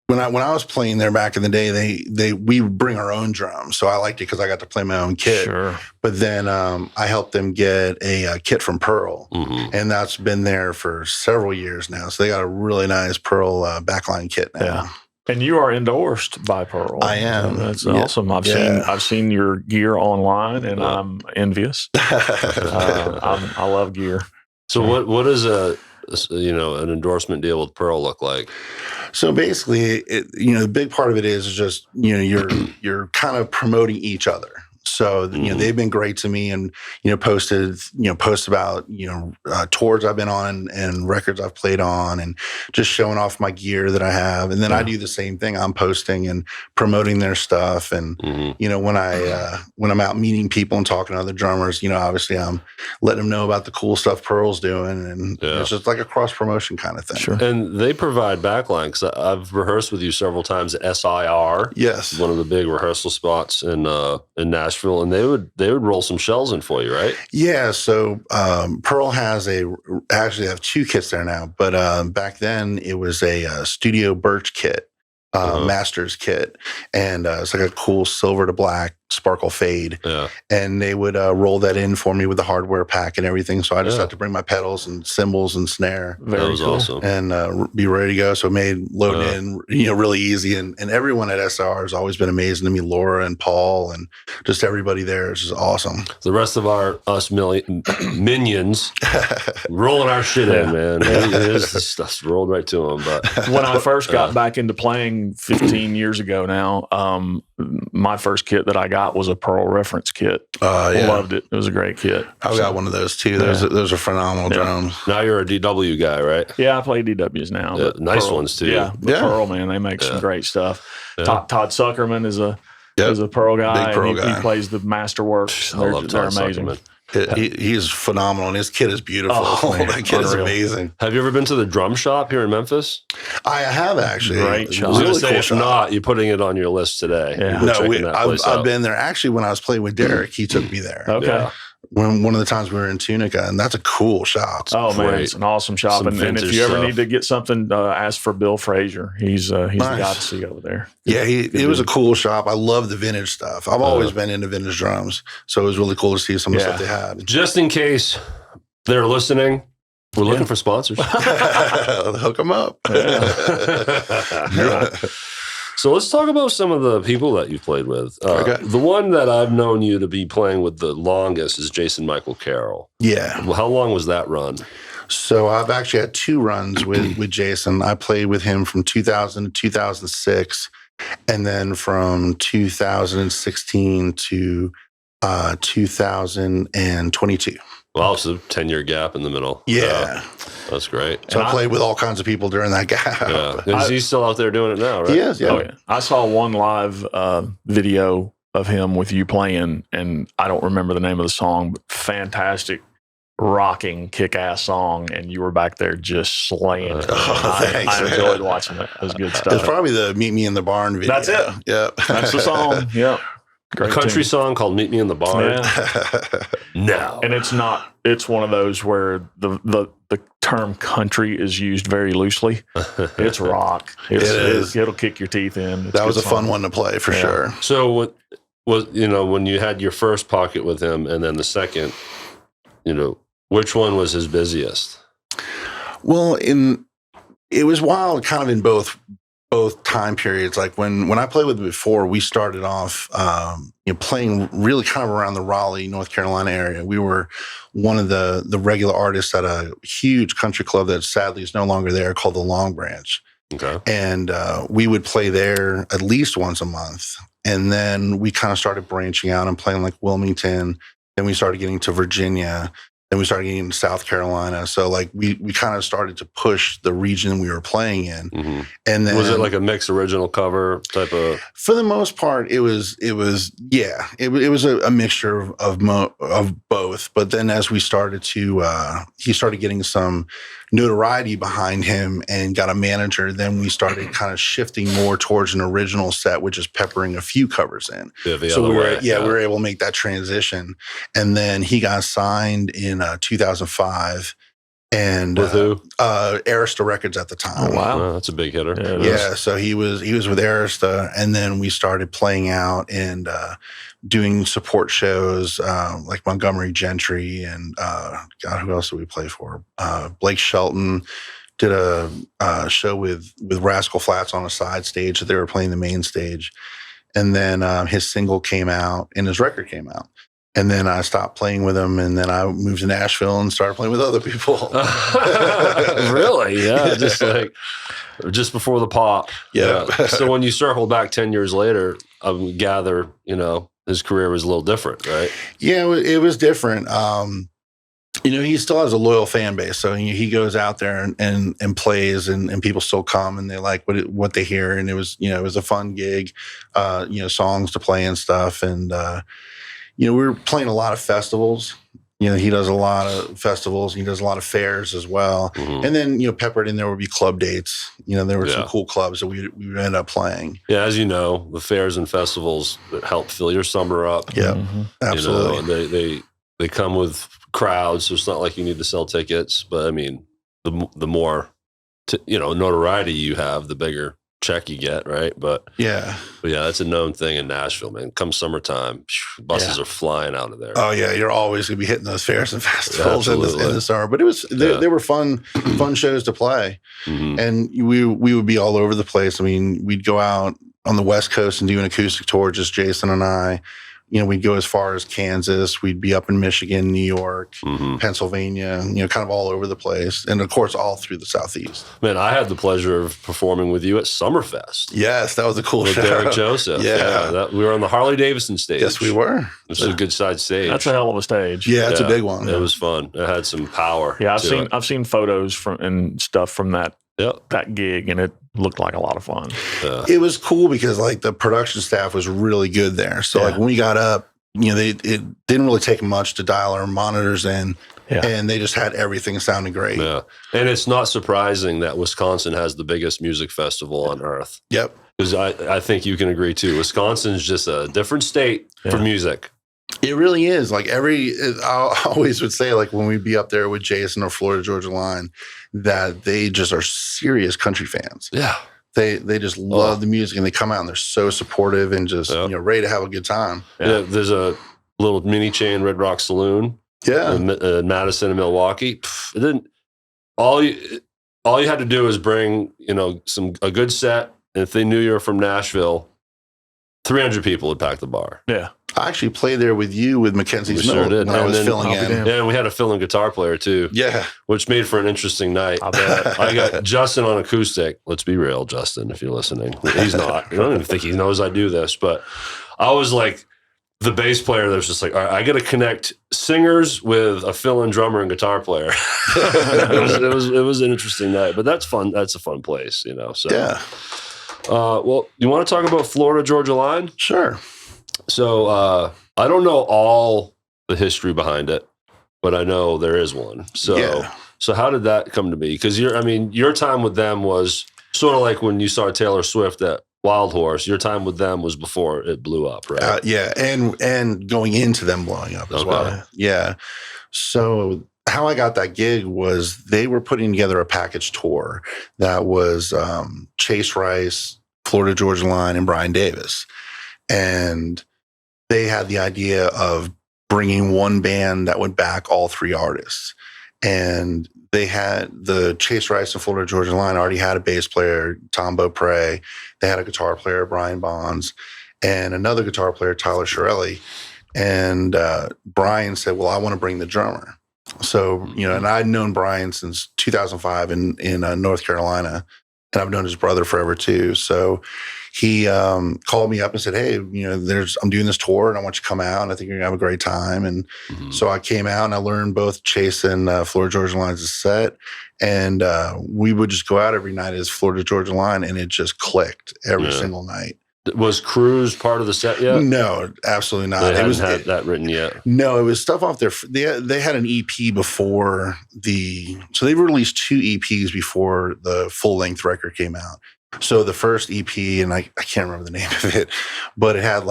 When I was playing there back in the day, we would bring our own drums. So I liked it because I got to play my own kit. Sure. But then I helped them get a kit from Pearl. Mm-hmm. And that's been there for several years now. So they got a really nice Pearl backline kit now. Yeah. And you are endorsed by Pearl. I am. So that's awesome. I've seen your gear online, and I'm envious. I love gear. So what does an endorsement deal with Pearl look like? So basically, the big part of it is just you're kind of promoting each other. So, they've been great to me and, post about, tours I've been on and records I've played on and just showing off my gear that I have. And then I do the same thing. I'm posting and promoting their stuff. And, when I'm out meeting people and talking to other drummers, obviously I'm letting them know about the cool stuff Pearl's doing. And it's just like a cross promotion kind of thing. Sure. And they provide backline because I've rehearsed with you several times at SIR. Yes. One of the big rehearsal spots in Nashville. And they would roll some shells in for you, right? Yeah. So Pearl actually have two kits there now, but back then it was a Studio Birch kit. Masters kit, and it's like a cool silver to black sparkle fade. Yeah. And they would roll that in for me with the hardware pack and everything. So I just had to bring my pedals and cymbals and snare. That was awesome. And be ready to go. So it made loading in, really easy. And everyone at SR has always been amazing to me. Laura and Paul and just everybody there is just awesome. The rest of us minions rolling our shit in, man. This stuff's rolled right to them. But when I first got back into playing 15 years ago now, my first kit that I got was a Pearl reference kit. Loved it. It was a great kit. I've got one of those too. Those are phenomenal drums. Now you're a DW guy, right? Yeah, I play DWs now. Yeah, nice Pearl, ones too. Yeah, Pearl, man, they make some great stuff. Yeah. Todd Suckerman is a Pearl guy. Big Pearl guy. He plays the Masterworks. I love they're Todd amazing. Suckerman. He's phenomenal, and his kid is beautiful. Oh, man, that kid is amazing. Have you ever been to the drum shop here in Memphis? I have actually. Great shop. I was going to Really say, cool if shop. not, you're putting it on your list today. Yeah. No, I've been there. Actually, when I was playing with Derrick, he took me there. Okay. Yeah. When one of the times we were in Tunica, and that's a cool shop. Oh man, it's an awesome shop. And if you ever need to get something, ask for Bill Frazier. He's the guy to see over there. Yeah, it was a cool shop. I love the vintage stuff. I've always been into vintage drums, so it was really cool to see some of the stuff they had. Just in case they're listening, we're looking for sponsors. Hook them up. So let's talk about some of the people that you've played with. The one that I've known you to be playing with the longest is Jason Michael Carroll. Yeah. Well, how long was that run? So I've actually had two runs with Jason. I played with him from 2000 to 2006, and then from 2016 to 2022. Wow, so 10-year gap in the middle. Yeah. That's great. So I played with all kinds of people during that gap. Yeah. Is he still out there doing it now, right? He is, yeah. Oh, yeah. I saw one live video of him with you playing, and I don't remember the name of the song, but fantastic, rocking, kick-ass song, and you were back there just slaying it. Thanks, I enjoyed watching it. It was good stuff. It's probably the Meet Me in the Barn video. That's it. Yep. That's the song. Yep. Great a country song called Meet Me in the Barn. Yeah. No. And it's one of those where the term country is used very loosely. It's rock. It'll kick your teeth in. That was a fun one to play for sure. So when you had your first pocket with him and then the second, which one was his busiest? Well, it was wild kind of in both time periods. Like when I played with him before, we started off playing really kind of around the Raleigh, North Carolina area. We were one of the regular artists at a huge country club that sadly is no longer there called the Long Branch. Okay. And we would play there at least once a month. And then we kind of started branching out and playing like Wilmington. Then we started getting to Virginia. Then we started getting to South Carolina. So like we kind of started to push the region we were playing in. Mm-hmm. And then was it like a mixed original cover type of? For the most part, it was a mixture of both. But then as we started to, he started getting some notoriety behind him and got a manager. Then we started kind of shifting more towards an original set, which is peppering a few covers in. So we were able to make that transition. And then he got signed in 2005. And with who? Arista Records at the time. Oh, wow. Oh, that's a big hitter. Yeah, so he was with Arista, and then we started playing out and doing support shows like Montgomery Gentry and God, who else did we play for? Blake Shelton did a show with Rascal Flatts on a side stage that they were playing the main stage, and then his single came out and his record came out. And then I stopped playing with him, and then I moved to Nashville and started playing with other people. Really? Yeah, just before the pop. Yeah. So when you circle back 10 years later, I would gather, his career was a little different, right? Yeah, it was different. He still has a loyal fan base. So he goes out there and plays, and people still come and they like what they hear. And it was a fun gig, songs to play and stuff. And, we were playing a lot of festivals. He does a lot of festivals. He does a lot of fairs as well. Mm-hmm. And then, peppered in there would be club dates. There were some cool clubs that we would end up playing. Yeah, as you know, the fairs and festivals that help fill your summer up. Yeah, absolutely. And they come with crowds, so it's not like you need to sell tickets. But I mean, the more notoriety you have, the bigger check you get, right? But yeah, that's a known thing in Nashville, man. Come summertime, buses are flying out of there. Oh yeah, you're always gonna be hitting those fairs and festivals in the summer. But it was they were fun shows to play, and we would be all over the place. I mean, we'd go out on the West Coast and do an acoustic tour, just Jason and I. We'd go as far as Kansas. We'd be up in Michigan, New York, Pennsylvania, kind of all over the place. And, of course, all through the Southeast. Man, I had the pleasure of performing with you at Summerfest. Yes, that was a cool show. With Derrick Joseph. Yeah. We were on the Harley-Davidson stage. Yes, we were. It was a good side stage. That's a hell of a stage. Yeah, it's a big one. It was fun. It had some power. Yeah, I've seen photos and stuff from that gig, and it looked like a lot of fun. It was cool because the production staff was really good there. So when we got up, it didn't really take much to dial our monitors in, and they just had everything sounding great. Yeah, and it's not surprising that Wisconsin has the biggest music festival on earth. Yep, because I think you can agree too. Wisconsin's just a different state for music. It really is. I always would say, when we'd be up there with Jason or Florida Georgia Line, that they just are serious country fans. Yeah. They just love the music, and they come out and they're so supportive and just ready to have a good time. Yeah. There's a little mini chain, Red Rock Saloon. Yeah. In Madison and Milwaukee. It didn't. All you had to do was bring a good set, and if they knew you were from Nashville, 300 people would pack the bar. Yeah. I actually played there with you with Mackenzie's Mill when I was filling in. Yeah, and we had a fill-in guitar player too. Yeah. Which made for an interesting night. I bet. I got Justin on acoustic. Let's be real, Justin, if you're listening. He's not. I don't even think he knows I do this, but I was like the bass player that was just like, all right, I got to connect singers with a fill-in drummer and guitar player. it was an interesting night, but that's fun. That's a fun place, so. Yeah. Well, you want to talk about Florida Georgia Line? Sure. So I don't know all the history behind it, but I know there is one. So how did that come to be? Because your time with them was sort of like when you saw Taylor Swift at Wild Horse. Your time with them was before it blew up, right? And going into them blowing up as well. Yeah. So how I got that gig was they were putting together a package tour that was Chase Rice, Florida Georgia Line, and Brian Davis. And they had the idea of bringing one band that would back all three artists. And they had the Chase Rice and Florida Georgia Line already had a bass player, Tom Beaupre. They had a guitar player, Brian Bonds, and another guitar player, Tyler Shirelli. And Brian said, well, I want to bring the drummer. So, and I'd known Brian since 2005 in North Carolina, and I've known his brother forever too. So he called me up and said, hey, I'm doing this tour and I want you to come out and I think you're gonna have a great time. And so I came out and I learned both Chase and Florida Georgia Line's set. And we would just go out every night as Florida Georgia Line, and it just clicked every single night. Was Cruise part of the set yet? No, absolutely not. They hadn't had that written yet. No, it was stuff off their. They had an EP before so they released 2 EPs before the full length record came out. So the first EP, and I can't remember the name of it, but it had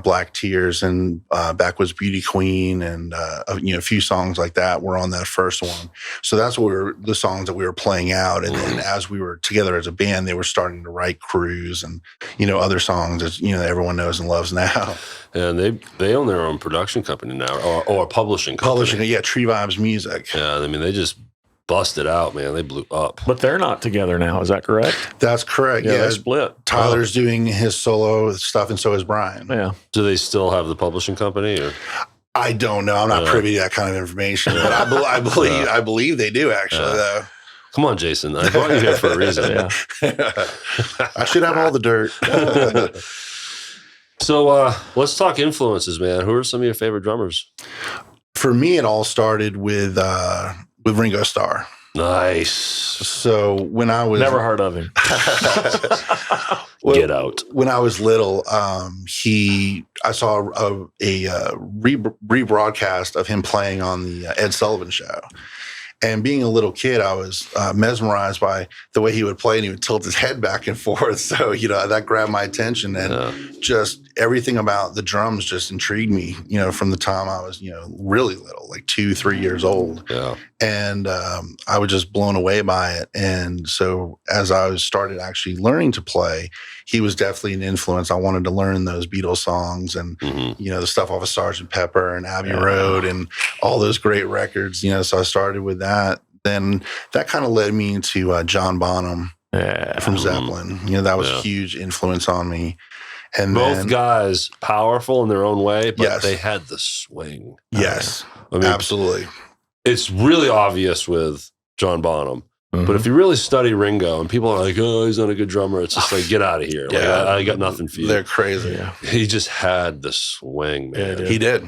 Black Tears and Backwoods Beauty Queen and a few songs like that were on that first one. So that's what the songs that we were playing out. And then as we were together as a band, they were starting to write Cruise and other songs that that everyone knows and loves now. And they own their own production company now, or a publishing company. Tree Vibes Music. Yeah, they just busted out, man. They blew up. But they're not together now. Is that correct? That's correct. Yeah, they split. Tyler's doing his solo stuff, and so is Brian. Yeah. Do they still have the publishing company? Or? I don't know. I'm not privy to that kind of information, but I believe they do actually. Though. Come on, Jason. I brought you here for a reason. I should have all the dirt. So let's talk influences, man. Who are some of your favorite drummers? For me, it all started with Ringo Starr. Nice. So when I was Never heard of him. Get out. When I was little, I saw a rebroadcast of him playing on the Ed Sullivan Show. And being a little kid, I was mesmerized by the way he would play, and he would tilt his head back and forth. So, that grabbed my attention, and just everything about the drums just intrigued me, from the time I was, really little, like 2-3 years old. Yeah. And I was just blown away by it. And so as I started actually learning to play, he was definitely an influence. I wanted to learn those Beatles songs and, the stuff off of Sgt. Pepper and Abbey Road and all those great records, so I started with that. Then that kind of led me to John Bonham from Zeppelin. That was a huge influence on me. And both guys powerful in their own way, but Yes. they had the swing. Yes, I mean, absolutely. It's really obvious with John Bonham. But if you really study Ringo and people are like, oh, he's not a good drummer, it's just like, get out of here. Like, I got nothing for you. They're crazy. Yeah. He just had the swing, man. He did.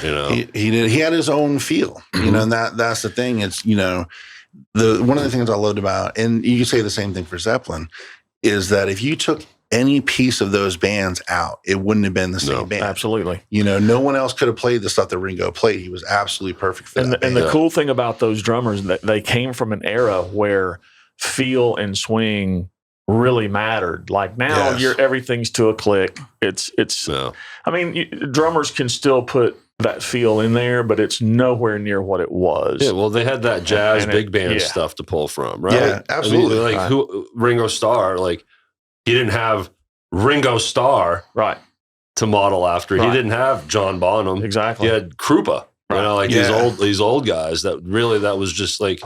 He did. He had his own feel, and that's the thing. It's, one of the things I loved about, and you can say the same thing for Zeppelin, is that if you took any piece of those bands out, it wouldn't have been the same band. Absolutely. No one else could have played the stuff that Ringo played. He was absolutely perfect for that band. And the cool thing about those drummers, that they came from an era where feel and swing really mattered. Like now, everything's to a click. It's. I mean, drummers can still put that feel in there, but it's nowhere near what it was. Yeah, well, they had that jazz big band stuff to pull from, right? Yeah, absolutely. I mean, Ringo Starr, he didn't have Ringo Starr to model after. He didn't have John Bonham. Exactly. He had Krupa. These old guys that was just like,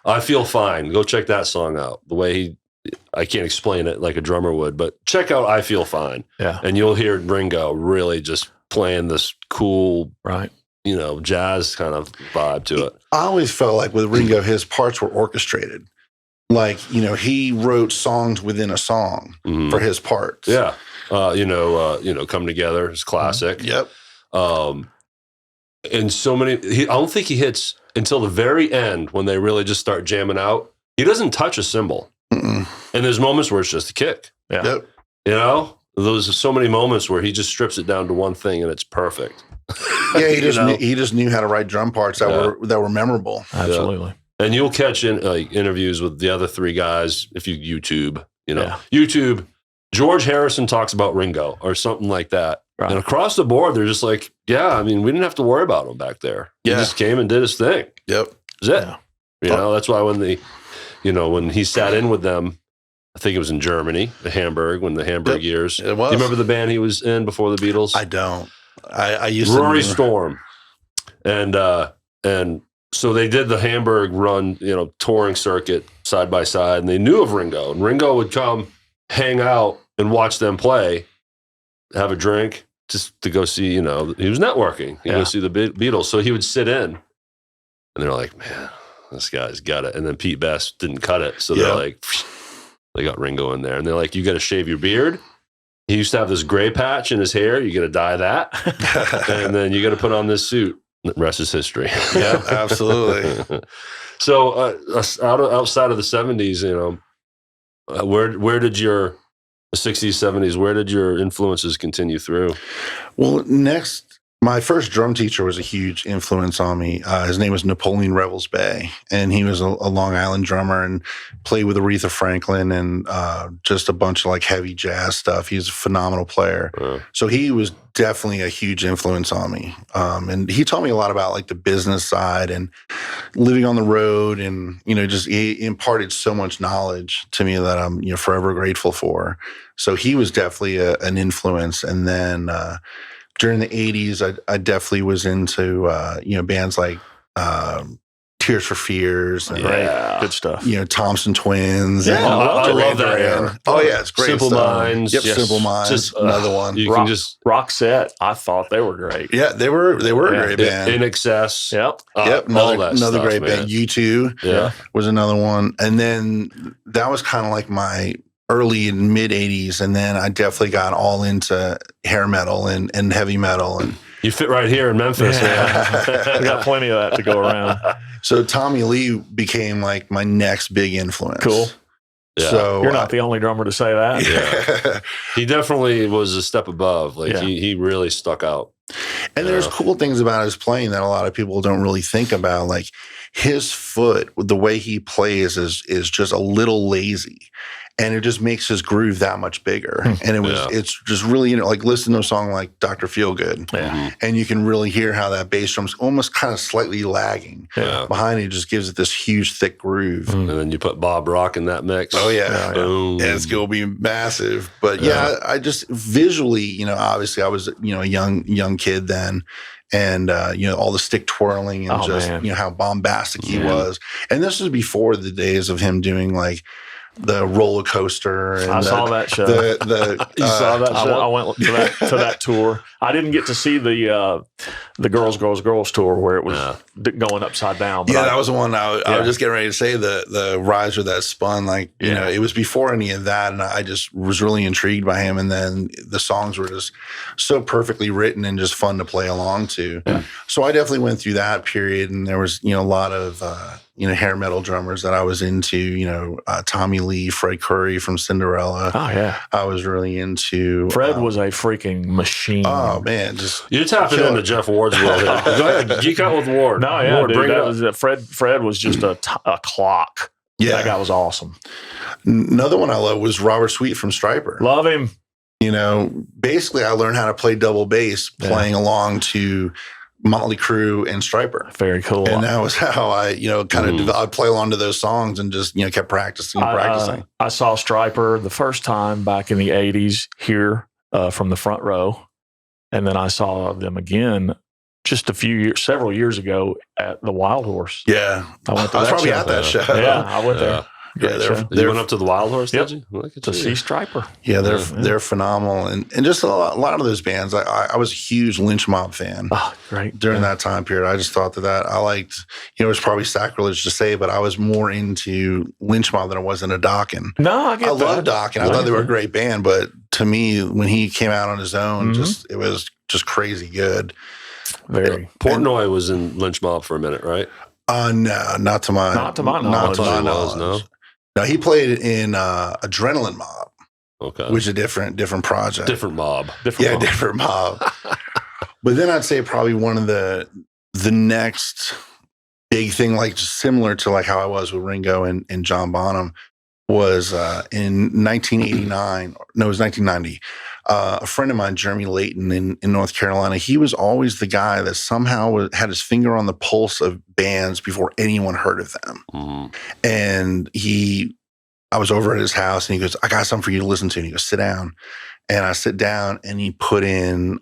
I Feel Fine. Go check that song out. The way I can't explain it like a drummer would, but check out I Feel Fine. Yeah. And you'll hear Ringo really just playing this cool, jazz kind of vibe to it. I always felt like with Ringo, his parts were orchestrated. Like, he wrote songs within a song for his parts. Yeah. Come Together is classic. Yep. And so many, I don't think he hits until the very end when they really just start jamming out. He doesn't touch a cymbal. And there's moments where it's just a kick. Yeah. Yep. Those are so many moments where he just strips it down to one thing and it's perfect. Yeah, he just knew how to write drum parts that were memorable. Absolutely. Yeah. And you'll catch interviews with the other three guys if you YouTube. YouTube. George Harrison talks about Ringo or something like that. Right. And across the board, they're just like, we didn't have to worry about him back there. He just came and did his thing. Yep. That's it. That's why when when he sat in with them, I think it was in Germany, Hamburg, when the Hamburg years. It was. Do you remember the band he was in before the Beatles? I don't. I used Rory to Storm. And so they did the Hamburg run, touring circuit side by side, and they knew of Ringo. And Ringo would come hang out and watch them play, have a drink, just to go see, he was networking. He'd go see the Beatles. So he would sit in, and they're like, man, this guy's got it. And then Pete Best didn't cut it. So they're like, they got Ringo in there. And they're like, you got to shave your beard. He used to have this gray patch in his hair. You got to dye that. And then you got to put on this suit. The rest is history. Yeah, absolutely. So outside of the 70s, where did your 60s, 70s, where did your influences continue through? Well, my first drum teacher was a huge influence on me. His name was Napoleon Revels Bay, and he was a Long Island drummer and played with Aretha Franklin and just a bunch of heavy jazz stuff. He's a phenomenal player. So he was definitely a huge influence on me. And he taught me a lot about the business side and living on the road, and he imparted so much knowledge to me that I'm forever grateful for. So he was definitely an influence. And then during the 80s, I definitely was into, bands like Tears for Fears. And, good stuff. Thompson Twins. Yeah, I love that era. Oh, yeah, it's great Simple stuff. Minds. Yep, Yes. Simple Minds. Just, another one. You can just... Roxette, I thought they were great. Yeah, they were a great band. In Excess. Yep. Another great band. U2 was another one. And then that was kind of like my early and mid 80s. And then I definitely got all into hair metal and heavy metal. And You fit right here in Memphis. Yeah. We got plenty of that to go around. so Tommy Lee became like my next big influence. Cool. Yeah. So You're not the only drummer to say that. Yeah. He definitely was a step above. Like he really stuck out. And there's cool things about his playing that a lot of people don't really think about. Like his foot, the way he plays is just a little lazy. And it just makes his groove that much bigger. And it's just really, like listen to a song like Dr. Feelgood. Yeah. And you can really hear how that bass drum's almost kind of slightly lagging behind it. Just gives it this huge, thick groove. And then you put Bob Rock in that mix. Oh, yeah. Boom. And it's going to be massive. But I just visually, obviously I was, a young kid then. And, all the stick twirling and how bombastic he was. And this was before the days of him doing like the roller coaster. And I saw that show. You saw that show? I went to that tour. I didn't get to see the Girls tour where it was going upside down. But that was the one I was just getting ready to say, the riser that spun. Like, it was before any of that. And I just was really intrigued by him. And then the songs were just so perfectly written and just fun to play along to. Yeah. So I definitely went through that period. And there was, a lot of, hair metal drummers that I was into, Tommy Lee, Fred Curry from Cinderella. Oh, yeah. I was really into. Fred was a freaking machine. Oh, man. You're tapping into Jeff Ward's world here. Go ahead. Geek out with Ward. No, yeah, Ward, dude. Fred was just a clock. Yeah. That guy was awesome. Another one I love was Robert Sweet from Stryper. Love him. Basically, I learned how to play double bass playing along to Motley Crue and Stryper. Very cool. And that was how I, kind of developed, play along to those songs and just, kept practicing and practicing. I saw Stryper the first time back in the 80s here from the front row. And then I saw them again just several years ago at the Wild Horse. Yeah. I was probably at that show. Yeah, I went there. Yeah, you went up to the Wild Horse, did you? To see Stryper. Yeah, they're phenomenal. And just a lot of those bands. I was a huge Lynch Mob fan. Oh, great. During that time period. I just thought that I liked, it was probably sacrilege to say, but I was more into Lynch Mob than I was into Dokken. No, I love Dokken. I thought they were a great band, but to me, when he came out on his own, it was just crazy good. Very. Portnoy was in Lynch Mob for a minute, right? No, not to my knowledge. No. No, he played in Adrenaline Mob. Okay. Which is a different project. Different mob. Different mob. But then I'd say probably one of the next big thing, like similar to like how I was with Ringo and John Bonham, was in 1989. No, it was 1990. A friend of mine, Jeremy Layton in North Carolina, he was always the guy that somehow had his finger on the pulse of bands before anyone heard of them. Mm. And I was over at his house and he goes, I got something for you to listen to. And he goes, sit down. And I sit down and he put in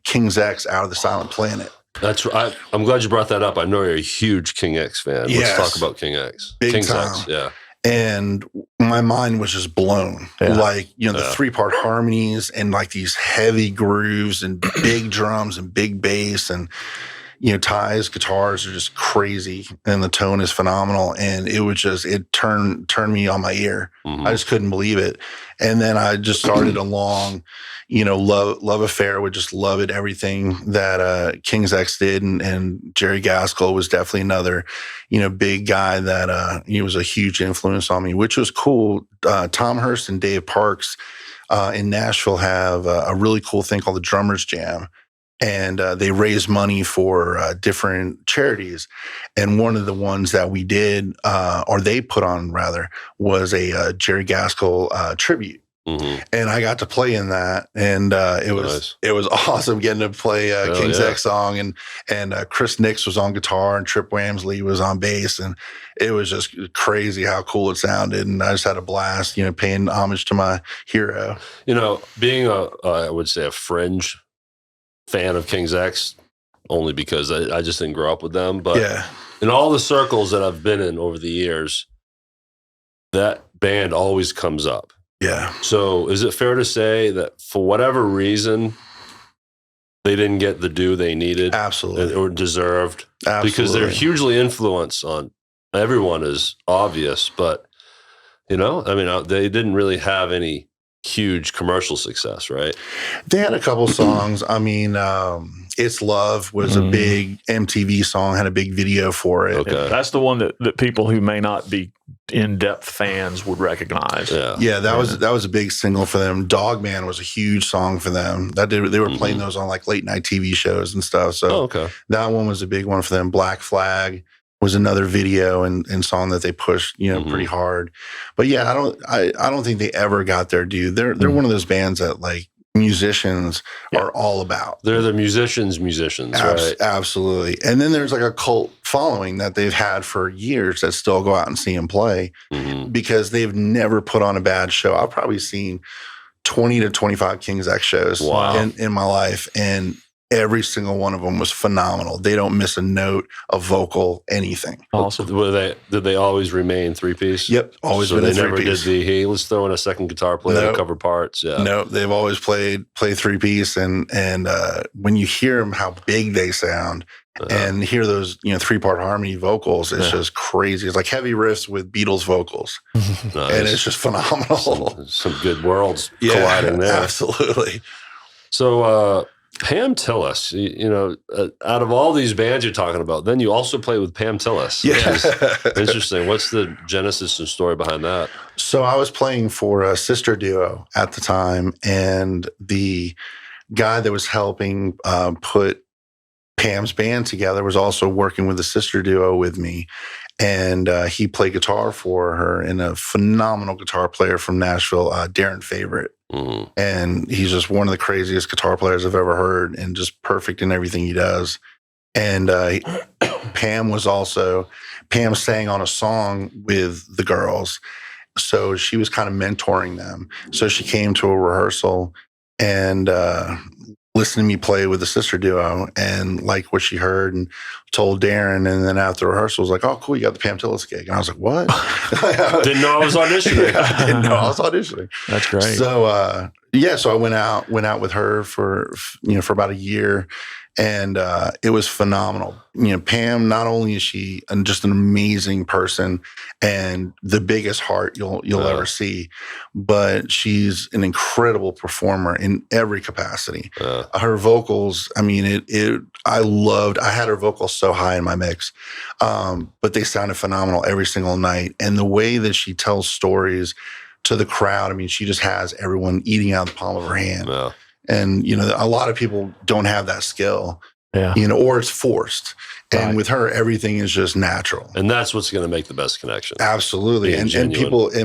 King's X, Out of the Silent Planet. That's right. I'm glad you brought that up. I know you're a huge King X fan. Yes. Let's talk about King X. Big King's time. X, yeah. And my mind was just blown. Yeah. Like, the 3-part harmonies and like these heavy grooves and big drums and big bass and, Ty's guitars are just crazy and the tone is phenomenal. And it turned me on my ear. Mm-hmm. I just couldn't believe it. And then I just started a long, love affair with just loving everything that King's X did. And Jerry Gaskell was definitely another, big guy that he was a huge influence on me, which was cool. Tom Hurst and Dave Parks in Nashville have a really cool thing called the Drummers Jam. And they raise money for different charities. And one of the ones that we did, or they put on rather, was a Jerry Gaskell tribute. Mm-hmm. And I got to play in that, and it was awesome getting to play King's X song, and Chris Nix was on guitar, and Trip Wamsley was on bass, and it was just crazy how cool it sounded, and I just had a blast, paying homage to my hero. Being I would say a fringe fan of King's X, only because I just didn't grow up with them, but in all the circles that I've been in over the years, that band always comes up. Yeah. So is it fair to say that for whatever reason, they didn't get the due they needed? Absolutely. Or deserved? Absolutely. Because they're hugely influenced on everyone is obvious, but You know, I mean, they didn't really have any huge commercial success, right? They had a couple songs. I mean, It's Love was a big MTV song, had a big video for it. Okay. That's the one that people who may not be in-depth fans would recognize. Yeah, that was a big single for them. Dog Man was a huge song for them. They were playing those on like late night TV shows and stuff. So that one was a big one for them. Black Flag was another video and song that they pushed, pretty hard. But yeah, I don't think they ever got their due. They're one of those bands that like musicians are all about. They're the musicians, right? Absolutely. And then there's like a cult following that they've had for years that still go out and see them play because they've never put on a bad show. I've probably seen 20 to 25 King's X shows in my life, and every single one of them was phenomenal. They don't miss a note, a vocal, anything. Awesome. Did they always remain three-piece? Yep, always been a three-piece. So they never did hey, let's throw in a second guitar player to cover parts. Yeah. No, they've always played three-piece, and when you hear them, how big they sound, and hear those three-part harmony vocals, it's just crazy. It's like heavy riffs with Beatles vocals, nice. And it's just phenomenal. Some good worlds colliding there. Absolutely. So, Pam Tillis, out of all these bands you're talking about, then you also play with Pam Tillis. Yeah. Interesting. What's the genesis and story behind that? So I was playing for a sister duo at the time, and the guy that was helping put Pam's band together was also working with the sister duo with me. And he played guitar for her, and a phenomenal guitar player from Nashville, Darren Favorite. And he's just one of the craziest guitar players I've ever heard, and just perfect in everything he does. And Pam sang on a song with the girls. So she was kind of mentoring them. So she came to a rehearsal and listened to me play with the sister duo and liked what she heard and told Darren. And then after rehearsal was like, oh, cool, you got the Pam Tillis gig. And I was like, what? Didn't know I was auditioning. I didn't know I was auditioning. That's great. So, so I went out with her for about a year, and it was phenomenal. Pam, not only is she just an amazing person and the biggest heart you'll ever see, but she's an incredible performer in every capacity. Her vocals, I mean, I had her vocals so high in my mix, but they sounded phenomenal every single night. And the way that she tells stories to the crowd, I mean, she just has everyone eating out of the palm of her hand. Yeah. And, a lot of people don't have that skill, or it's forced. And with her, everything is just natural. And that's what's going to make the best connection. Absolutely. And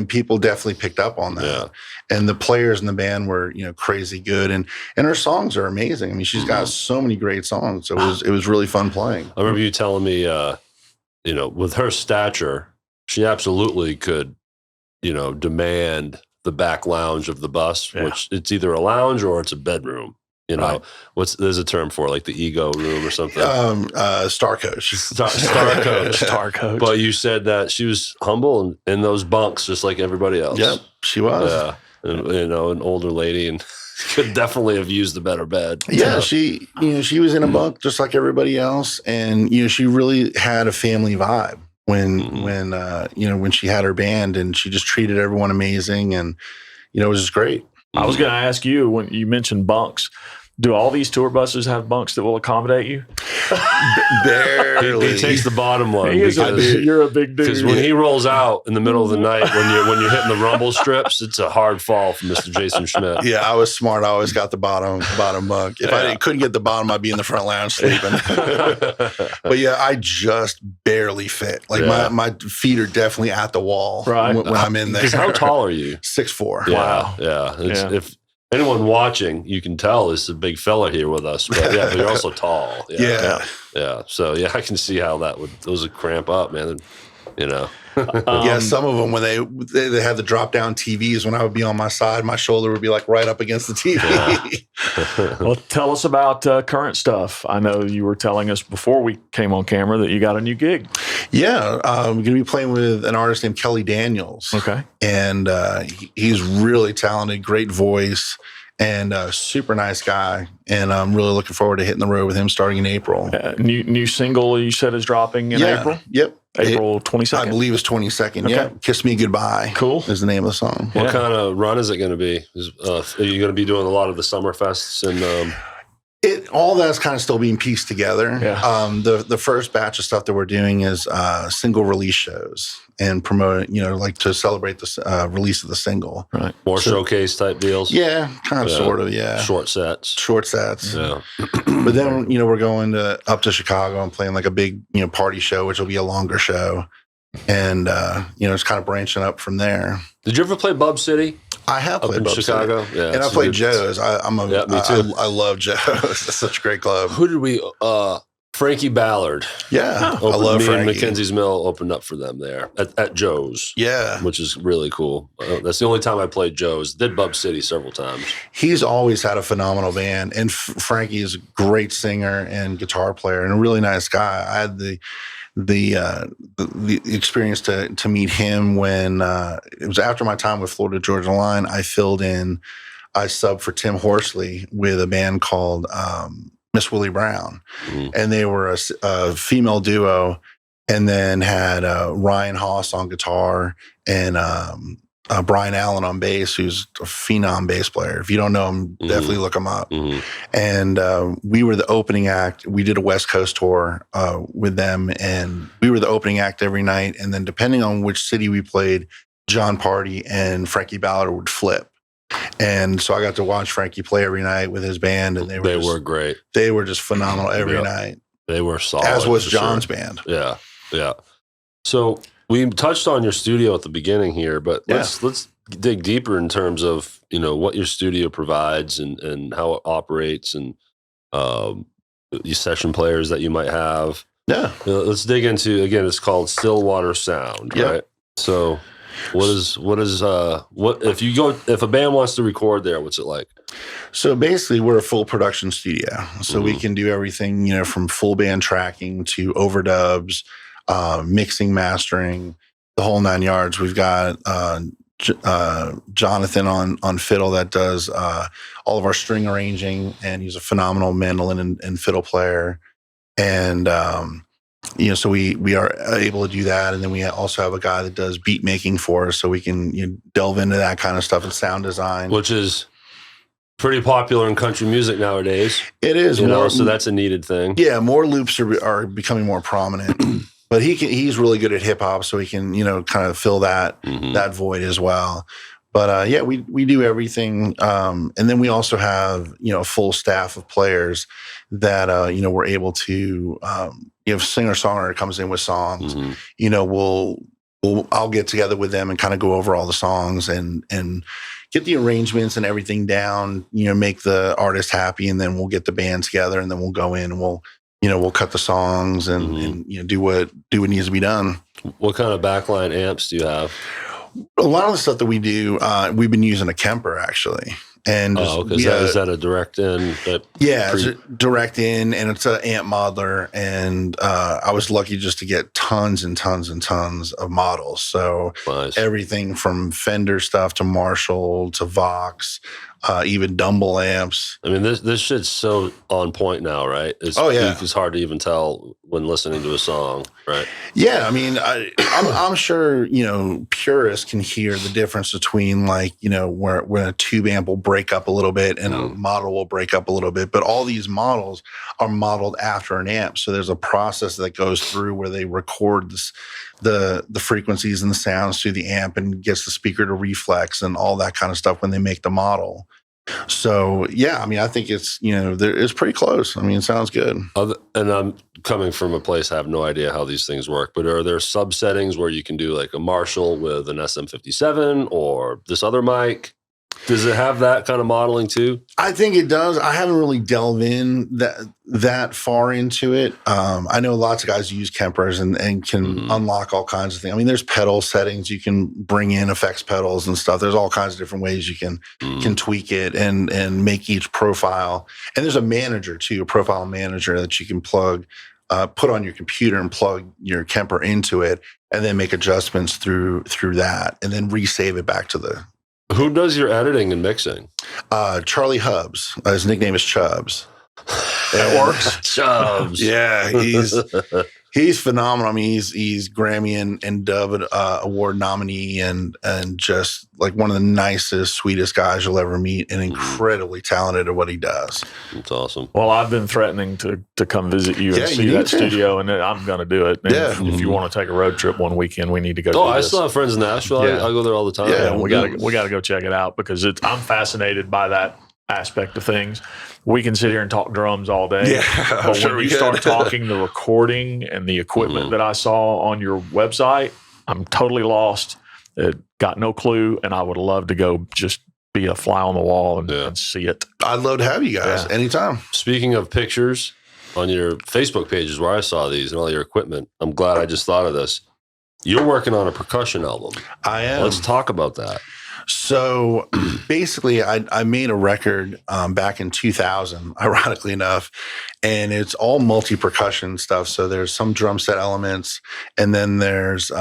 people definitely picked up on that. Yeah. And the players in the band were, crazy good. And her songs are amazing. I mean, she's got so many great songs. So it was really fun playing. I remember you telling me, with her stature, she absolutely could, demand the back lounge of the bus, which it's either a lounge or it's a bedroom. There's a term for it, like the ego room or something. Star coach. Star coach. Star coach. But you said that she was humble and in those bunks just like everybody else. Yep, she was. Yeah. And, an older lady and could definitely have used a better bed. Yeah, she was in a bunk just like everybody else. And, she really had a family vibe when she had her band, and she just treated everyone amazing, and it was just great. I was going to ask you, when you mentioned bunks, do all these tour buses have bunks that will accommodate you? Barely. He takes the bottom one. You're a big dude. Because when he rolls out in the middle of the night, when you're hitting the rumble strips, it's a hard fall for Mr. Jason Schmidt. Yeah, I was smart. I always got the bottom bunk. If I couldn't get the bottom, I'd be in the front lounge sleeping. But yeah, I just barely fit. Like my feet are definitely at the wall when I'm in there. Because how tall are you? 6'4". Yeah, yeah. If anyone watching, you can tell this is a big fella here with us, but you're also tall. Yeah. So I can see how those would cramp up, man. Some of them, when they had the drop down TVs, when I would be on my side, my shoulder would be like right up against the TV. Yeah. Well, tell us about current stuff. I know you were telling us before we came on camera that you got a new gig. Yeah, I'm going to be playing with an artist named Kelly Daniels. Okay. And he's really talented, great voice. and a super nice guy. And I'm really looking forward to hitting the road with him starting in April. New single you said is dropping in April? Yep. April 22nd? I believe it's 22nd. Okay. Yeah. Kiss Me Goodbye. Cool. Is the name of the song. What kind of run is it going to be? Are you going to be doing a lot of the summer fests and? All that's kind of still being pieced together. Yeah. The first batch of stuff that we're doing is single release shows and promote, like to celebrate the release of the single. Right. More showcase type deals? Yeah, kind of, sort of, yeah. Short sets. Yeah. But then, we're going up to Chicago and playing like a big, party show, which will be a longer show. And, it's kind of branching up from there. Did you ever play Bub City? I have played Bub Chicago. City. Yeah, and I played Joe's. Me too. I love Joe's. It's such a great club. Who did we, Frankie Ballard. Yeah. I love me Frankie. and Mackenzie's Mill opened up for them there at Joe's. Yeah. Which is really cool. That's the only time I played Joe's. Did Bub City several times. He's always had a phenomenal band. And Frankie is a great singer and guitar player and a really nice guy. I had the experience to meet him when it was after my time with Florida Georgia Line. I subbed for Tim Horsley with a band called Miss Willie Brown, and they were a female duo, and then had Ryan Haas on guitar and Brian Allen on bass, who's a phenom bass player. If you don't know him, definitely look him up. And we were the opening act. We did a West Coast tour with them, and we were the opening act every night. And then depending on which city we played, John Party and Frankie Ballard would flip. And so I got to watch Frankie play every night with his band, and they were great. They were just phenomenal every night. They were solid. As was John's band. Yeah, yeah. So we touched on your studio at the beginning here, but let's dig deeper in terms of what your studio provides and how it operates and these session players that you might have. Yeah. Let's dig into, again, it's called Stillwater Sound, right? So if a band wants to record there, what's it like? So basically we're a full production studio. So we can do everything, from full band tracking to overdubs, mixing, mastering, the whole 9 yards. We've got Jonathan on fiddle that does all of our string arranging, and he's a phenomenal mandolin and fiddle player. And so we are able to do that, and then we also have a guy that does beat making for us, so we can delve into that kind of stuff and sound design, which is pretty popular in country music nowadays. It is, so that's a needed thing. Yeah, more loops are becoming more prominent. But he's really good at hip hop, so he can kind of fill that void as well. But we do everything, and then we also have a full staff of players that we're able to singer-songwriter comes in with songs. I'll get together with them and kind of go over all the songs and get the arrangements and everything down. Make the artist happy, and then we'll get the band together, and then we'll go in and we'll cut the songs and do what needs to be done. What kind of backline amps do you have? A lot of the stuff that we do, we've been using a Kemper actually. And is that a direct in? It's a direct in, and it's an amp modeler. And I was lucky just to get tons and tons and tons of models. So everything from Fender stuff to Marshall to Vox, even Dumble amps. I mean, this shit's so on point now, right? It's hard to even tell when listening to a song, right? Yeah, I mean, I'm sure purists can hear the difference between when a tube amp will break up a little bit and a model will break up a little bit. But all these models are modeled after an amp, so there's a process that goes through where they record the frequencies and the sounds through the amp and gets the speaker to reflex and all that kind of stuff when they make the model. So I mean, I think it's it's pretty close. I mean, it sounds good. And I'm coming from a place I have no idea how these things work, but are there subsettings where you can do like a Marshall with an SM57 or this other mic? Does it have that kind of modeling too? I think it does. I haven't really delved in that far into it. I know lots of guys use Kempers and can unlock all kinds of things. I mean, there's pedal settings. You can bring in effects pedals and stuff. There's all kinds of different ways you can tweak it and make each profile. And there's a manager too, a profile manager that you can plug, put on your computer and plug your Kemper into it, and then make adjustments through that, and then resave it back to the Who does your editing and mixing? Charlie Hubbs. His nickname is Chubbs. It works. Chubbs. Yeah, he's phenomenal. I mean, he's Grammy and Dove Award nominee, and just like one of the nicest, sweetest guys you'll ever meet, and incredibly talented at what he does. That's awesome. Well, I've been threatening to come visit you and see that studio, and I'm going to do it. And if you want to take a road trip one weekend, we need to go. Oh, I still have friends in Nashville. I go there all the time. Yeah, we got to go check it out because I'm fascinated by that aspect of things. We can sit here and talk drums all day. Yeah, but when you start talking the recording and the equipment that I saw on your website, I'm totally lost. Got no clue, and I would love to go just be a fly on the wall and see it. I'd love to have you guys anytime. Speaking of pictures, on your Facebook pages where I saw these and all your equipment, I'm glad I just thought of this. You're working on a percussion album. I am. Let's talk about that. So basically, I made a record back in 2000, ironically enough, and it's all multi-percussion stuff. So there's some drum set elements, and then there's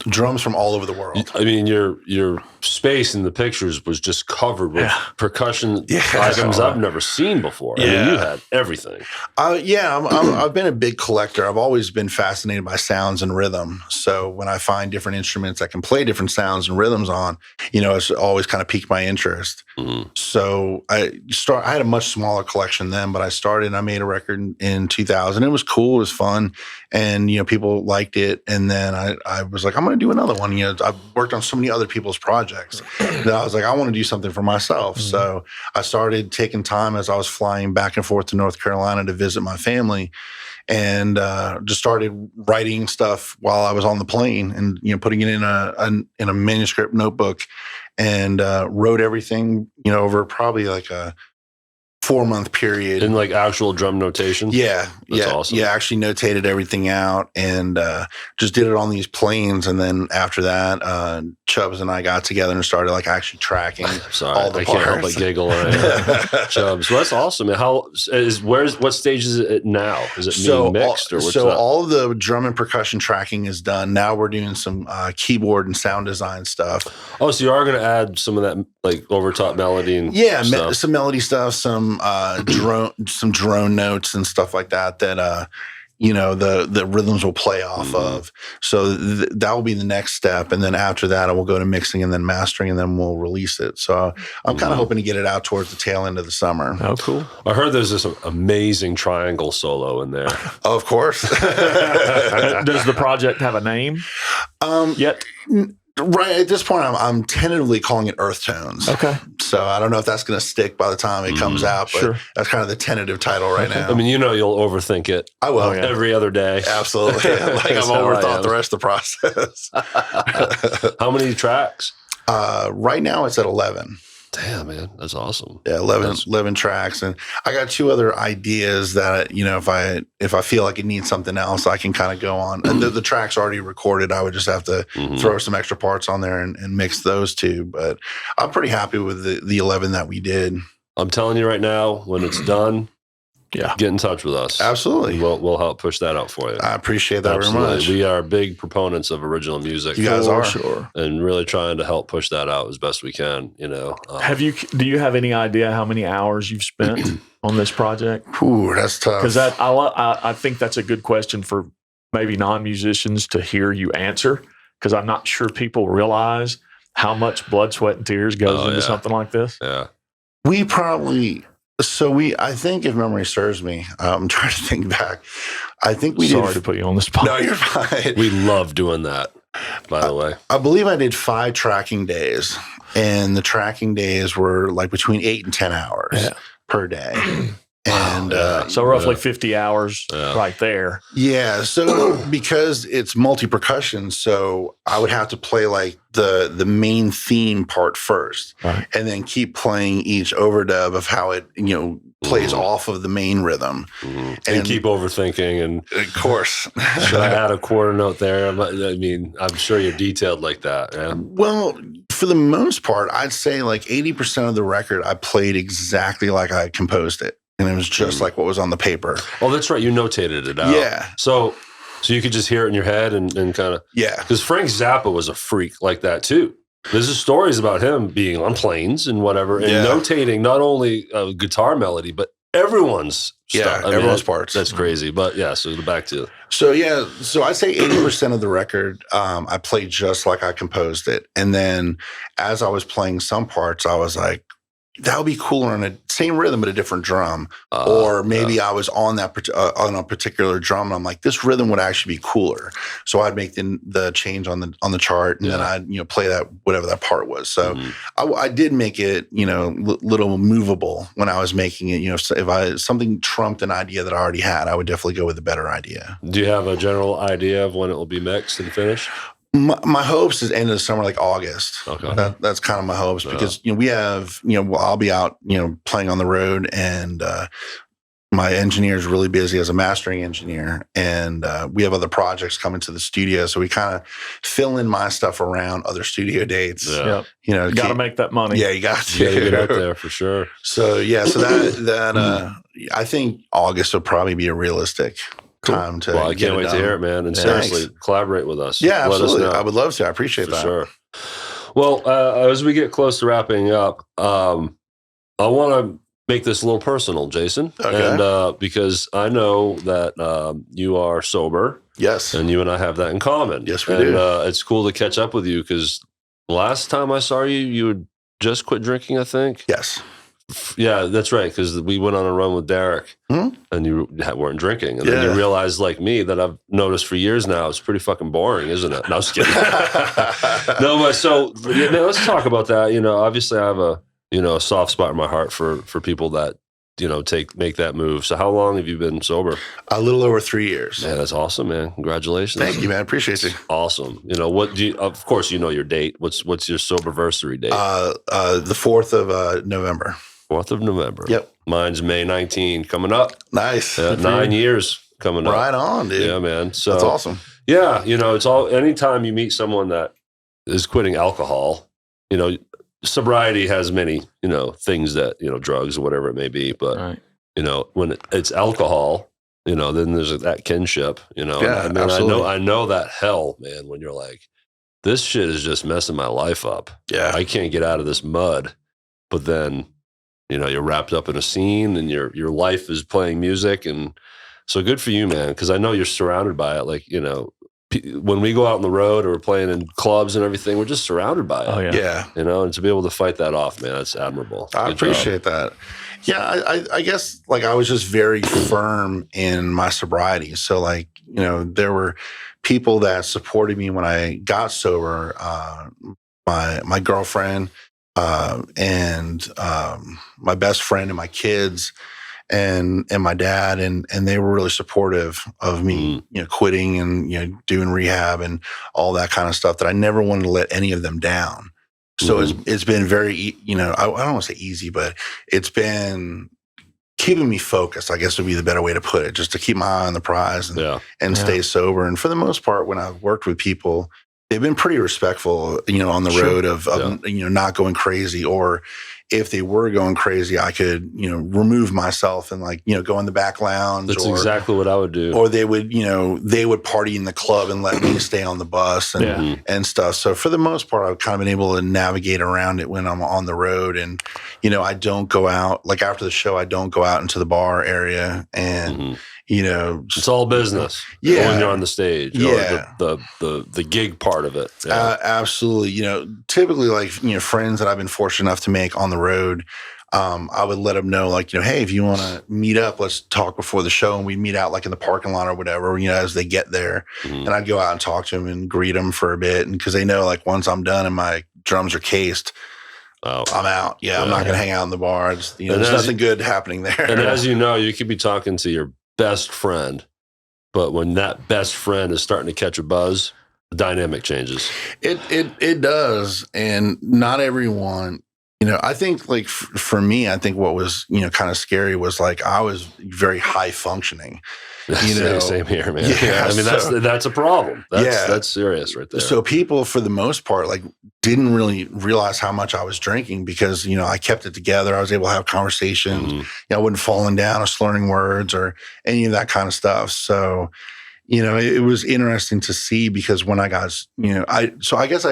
drums from all over the world. I mean, your space in the pictures was just covered with percussion items I've never seen before. I mean, you had everything. I've been a big collector. I've always been fascinated by sounds and rhythm. So when I find different instruments I can play different sounds and rhythms on, it's always kind of piqued my interest. Mm-hmm. So I had a much smaller collection then, but I made a record in 2000. It was cool. It was fun. And, people liked it. And then I was like, I'm going to do another one. I've worked on so many other people's projects that I was like, I want to do something for myself. Mm-hmm. So I started taking time as I was flying back and forth to North Carolina to visit my family, and just started writing stuff while I was on the plane, and putting it in a manuscript notebook, and wrote everything over probably like a 4-month period. In like actual drum notation? Yeah. That's awesome. Yeah, actually notated everything out, and just did it on these planes. And then after that, Chubbs and I got together and started like actually tracking all the parts. Can't help but giggle. Chubbs. Well, that's awesome. What stage is it now? Is it being mixed? All of the drum and percussion tracking is done. Now we're doing some keyboard and sound design stuff. Oh, so you are going to add some of that like overtop melody and stuff. Some melody stuff, some drone notes and stuff like that the rhythms will play off of. So that will be the next step, and then after that I will go to mixing and then mastering, and then we'll release it. So I'm kind of hoping to get it out towards the tail end of the summer. Oh, cool. I heard there's this amazing triangle solo in there. Of course. Does the project have a name yet? Right at this point, I'm tentatively calling it Earth Tones. Okay. So I don't know if that's going to stick by the time it comes out, but that's kind of the tentative title right now. I mean, you'll overthink it. I will. Every other day. Absolutely. Like I've overthought the rest of the process. How many tracks? Right now it's at 11. Damn, man, that's awesome. Yeah, 11 tracks, and I got 2 other ideas that if I feel like it needs something else, I can kind of go on. And the track's already recorded. I would just have to throw some extra parts on there and mix those 2. But I'm pretty happy with the 11 that we did. I'm telling you right now, when it's done, get in touch with us. Absolutely. We'll help push that out for you. I appreciate that very much. We are big proponents of original music. You guys are. Sure. And really trying to help push that out as best we can, Do you have any idea how many hours you've spent on this project? Ooh, that's tough. Because I think that's a good question for maybe non-musicians to hear you answer, because I'm not sure people realize how much blood, sweat, and tears goes into something like this. Yeah. We probably... I think if memory serves me, I'm trying to think back. I think we Sorry to put you on the spot. No, you're fine. We love doing that, by the way. I believe I did 5 tracking days, and the tracking days were like between 8 and 10 hours per day. And so roughly 50 hours right there. Yeah. So because it's multi-percussion, so I would have to play like the main theme part first, and then keep playing each overdub of how it plays off of the main rhythm, and keep overthinking. And of course, should I add a quarter note there? I mean, I'm sure you're detailed like that. Yeah? Well, for the most part, I'd say like 80% of the record I played exactly like I composed it. And it was just like what was on the paper. Oh, that's right. You notated it out. Yeah. So you could just hear it in your head and kind of... Yeah. Because Frank Zappa was a freak like that too. There's stories about him being on planes and whatever, and notating not only a guitar melody, but everyone's stuff. Everyone's parts. That's crazy. But yeah, so back to so I'd say 80% of the record I played just like I composed it, and then as I was playing some parts, I was like, that would be cooler on a same rhythm but a different drum, or maybe I was on that on a particular drum and I'm like, this rhythm would actually be cooler. So I'd make the change on the chart, and then I'd play that whatever that part was. So I did make it little movable when I was making it. So if something trumped an idea that I already had, I would definitely go with a better idea. Do you have a general idea of when it will be mixed and finished? My hopes is end of the summer, like August. Okay, that's kind of my hopes, because we have I'll be out playing on the road, and my engineer is really busy as a mastering engineer, and we have other projects coming to the studio, so we kind of fill in my stuff around other studio dates. You got to make that money. Yeah, you got to get out there for sure. So that I think August would probably be a realistic time to. Well, I can't wait to hear it, man. And seriously, collaborate with us. Yeah, absolutely. I would love to. I appreciate that. Sure. Well, as we get close to wrapping up, I want to make this a little personal, Jason. Okay. And because I know that you are sober. Yes. And you and I have that in common. Yes, we do. It's cool to catch up with you, because last time I saw you, you had just quit drinking, I think. Yes. Yeah, that's right, because we went on a run with Derrick, and you weren't drinking. And then you realized, like me, that I've noticed for years now, it's pretty fucking boring, isn't it? No, I was kidding. No, but so let's talk about that. Obviously I have a soft spot in my heart for people that, make that move. So how long have you been sober? A little over 3 years. Yeah, that's awesome, man. Congratulations. Thank you, man. Appreciate it. Awesome. What do you, of course, your date. What's your soberversary date? The 4th of November. 4th of November. Yep. Mine's May 19, coming up. Nice. 9 years coming up. Right on, dude. Yeah, man. So that's awesome. Yeah, it's all, anytime you meet someone that is quitting alcohol, sobriety has many, things that, drugs or whatever it may be, but when it's alcohol, then there's that kinship, Yeah, and absolutely. I know that hell, man, when you're like, this shit is just messing my life up. Yeah. I can't get out of this mud. But then, you're wrapped up in a scene, and your life is playing music. And so good for you, man. Because I know you're surrounded by it. Like, when we go out on the road or we're playing in clubs and everything, we're just surrounded by it. Oh, yeah. And to be able to fight that off, man, that's admirable. I appreciate that. Yeah, I guess like I was just very firm in my sobriety. So like, there were people that supported me when I got sober. My girlfriend, and my best friend, and my kids, and my dad, and they were really supportive of me, quitting and doing rehab and all that kind of stuff, that I never wanted to let any of them down. So it's been very, I don't want to say easy, but it's been keeping me focused, I guess would be the better way to put it, just to keep my eye on the prize and stay sober. And for the most part, when I've worked with people, they've been pretty respectful, on the road of not going crazy, or if they were going crazy, I could, remove myself and go in the back lounge. That's exactly what I would do. Or they would party in the club and let me stay on the bus and stuff. So for the most part, I've kind of been able to navigate around it when I'm on the road. And, I don't go out, like after the show, I don't go out into the bar area and, it's all business. Yeah. When you're on the stage. Yeah. Or the gig part of it. Yeah. Absolutely. Typically like, friends that I've been fortunate enough to make on the road, I would let them know, like, hey, if you want to meet up, let's talk before the show. And we'd meet out like in the parking lot or whatever, as they get there. And I'd go out and talk to them and greet them for a bit. And because they know, like, once I'm done and my drums are cased, I'm out. Yeah, I'm not going to hang out in the bar. There's nothing good happening there. And as you know, you could be talking to your best friend, but when that best friend is starting to catch a buzz, the dynamic changes. It does. And not everyone, I think like for me, I think what was, kind of scary was like I was very high functioning. Same here, man. Yeah, I mean, that's a problem. That's serious right there. So people, for the most part, like didn't really realize how much I was drinking because, I kept it together. I was able to have conversations. I wasn't falling down or slurring words or any of that kind of stuff. So, it was interesting to see because when I got, I guess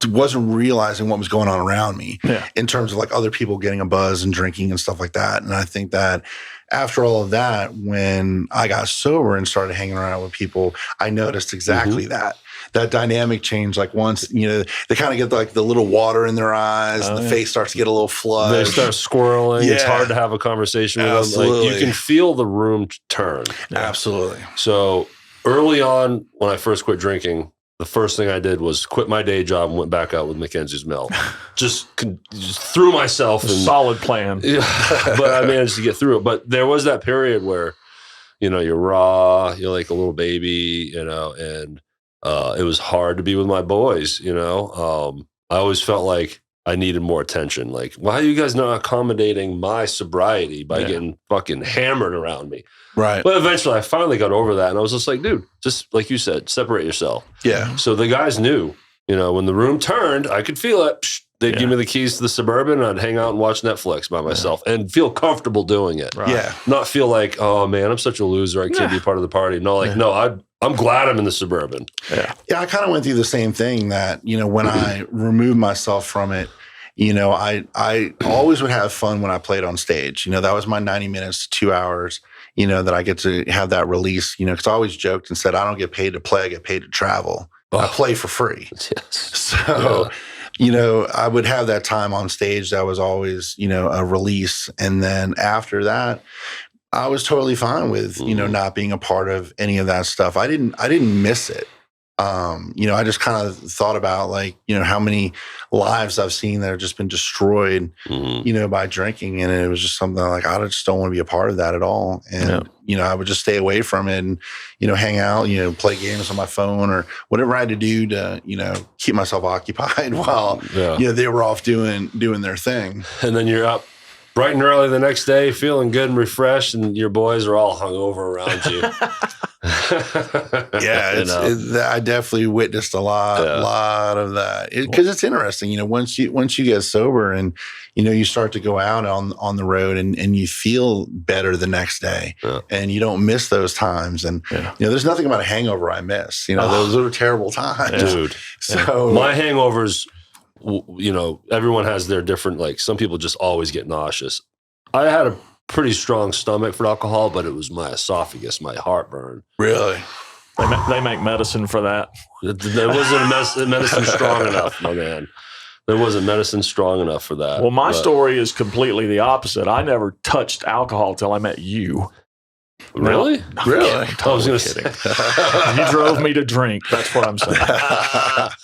wasn't realizing what was going on around me Yeah. in terms of like other people getting a buzz and drinking and stuff like that. And I think that after all of that, when I got sober and started hanging around with people, I noticed exactly that dynamic change. Like once, they kind of get like the little water in their eyes, and the face starts to get a little flushed. They start swirling. It's Yeah. hard to have a conversation with them. Absolutely. Like, you can feel the room turn. Absolutely. So early on, when I first quit drinking, the first thing I did was quit my day job and went back out with Mackenzie's Mill. just threw myself. Solid plan. But I managed to get through it. But there was that period where, you're raw, you're like a little baby, and it was hard to be with my boys, I always felt like I needed more attention. Like, why are you guys not accommodating my sobriety by getting fucking hammered around me? Right. But eventually I finally got over that, and I was just like, dude, just like you said, separate yourself. Yeah. So the guys knew, when the room turned, I could feel it. They'd give me the keys to the Suburban, and I'd hang out and watch Netflix by myself and feel comfortable doing it. Right. Yeah. Not feel like, oh man, I'm such a loser, I can't be part of the party. No, like, no, I'm glad I'm in the Suburban. Yeah. Yeah, I kind of went through the same thing that, when I removed myself from it, I always would have fun when I played on stage. That was my 90 minutes to 2 hours, that I get to have that release, because I always joked and said, I don't get paid to play, I get paid to travel. I play for free. Yes. So, I would have that time on stage that was always, a release. And then after that, I was totally fine with, not being a part of any of that stuff. I didn't miss it. I just kind of thought about like, how many lives I've seen that have just been destroyed, by drinking. And it was just something like, I just don't want to be a part of that at all. And, I would just stay away from it and, hang out, play games on my phone or whatever I had to do to, keep myself occupied while, they were off doing their thing. And then you're up bright and early the next day, feeling good and refreshed, and your boys are all hungover around you. Yeah, I definitely witnessed a lot of that because it's interesting. Once you get sober and you start to go out on the road and you feel better the next day, and you don't miss those times. And there's nothing about a hangover I miss. Those are terrible times, dude. So my hangovers. Everyone has their different, like some people just always get nauseous. I had a pretty strong stomach for alcohol, but it was my esophagus, my heartburn. Really? They make medicine for that. There wasn't medicine strong enough, my man. There wasn't medicine strong enough for that. Well, my story is completely the opposite. I never touched alcohol till I met you. Really? No, Really? I was going to say. You drove me to drink. That's what I'm saying.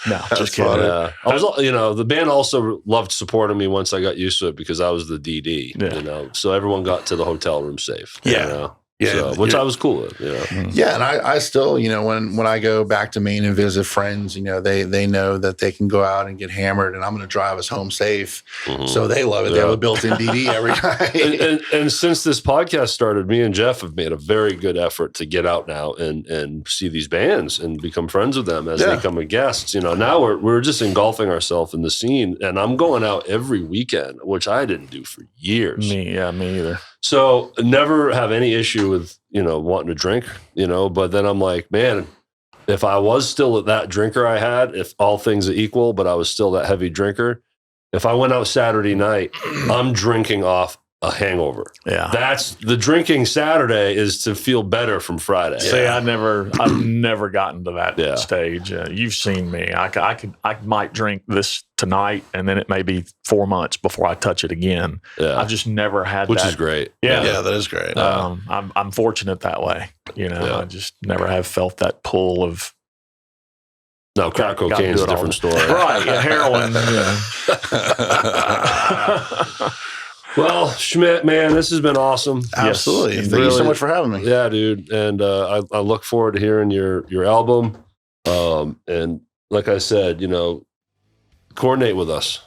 No, just kidding. funny. I was, the band also loved supporting me once I got used to it because I was the DD, so everyone got to the hotel room safe. Which I was cool with. Yeah, and I still, when I go back to Maine and visit friends, they know that they can go out and get hammered, and I'm going to drive us home safe. So they love it. They have a built-in DD every night. and since this podcast started, me and Jeff have made a very good effort to get out now and see these bands and become friends with them as they come as guests. Now we're just engulfing ourselves in the scene, and I'm going out every weekend, which I didn't do for years. Me either. So never have any issue with, wanting to drink, but then I'm like, man, if I was still that drinker I had, if all things are equal, but I was still that heavy drinker, if I went out Saturday night, I'm drinking off a hangover. Yeah. That's the drinking Saturday is to feel better from Friday. See, I've never gotten to that stage. You've seen me. I might drink this tonight, and then it may be 4 months before I touch it again. Yeah. I've just never had Which that. is great. Yeah. Yeah, that is great. I'm fortunate that way. I just never have felt that pull of. No, crack cocaine is a different story. Right. Yeah, heroin. Well, Schmidt, man, this has been awesome. Absolutely. Yes, Thank you so much for having me. Yeah, dude. And I look forward to hearing your album. And like I said, coordinate with us.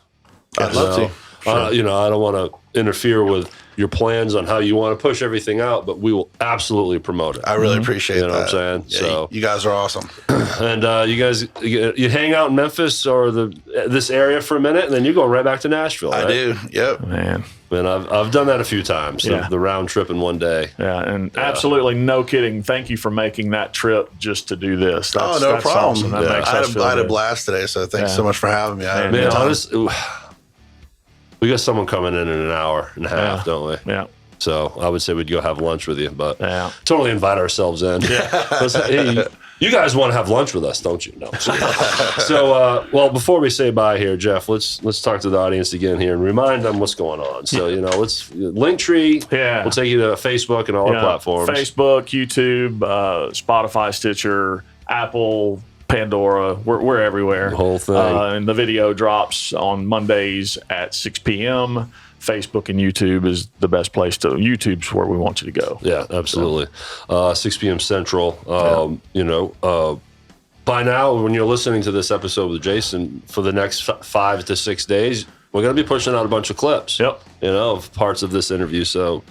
I'd love to. I don't want to interfere with your plans on how you want to push everything out, but we will absolutely promote it. I really appreciate You know that. what I'm saying? Yeah, So you guys are awesome. and you guys you hang out in Memphis or this area for a minute, and then you go right back to Nashville. Right? I do. Yep. Man. And I've done that a few times. Yeah. The round trip in one day. Yeah, and absolutely no kidding. Thank you for making that trip just to do this. Oh, no problem. Awesome. That Yeah. makes I us feel had a good. blast today, so thanks Yeah. so much for having me. I had a Man, good time. honest, we got someone coming in an hour and a half, Yeah. don't we? Yeah. So I would say we'd go have lunch with you, but Yeah. totally invite ourselves in. Hey, you guys want to have lunch with us, don't you? No. So, well, before we say bye here, Jeff, let's talk to the audience again here and remind them what's going on. So, let's Linktree. Yeah. We'll take you to Facebook and all our platforms. Facebook, YouTube, Spotify, Stitcher, Apple, Pandora. We're everywhere. The whole thing. And the video drops on Mondays at 6 p.m. Facebook and YouTube is the best place to. YouTube's where we want you to go. Yeah, absolutely. 6 p.m. Central. By now, when you're listening to this episode with Jason, for the next 5 to 6 days, we're going to be pushing out a bunch of clips. Yep. Of parts of this interview. So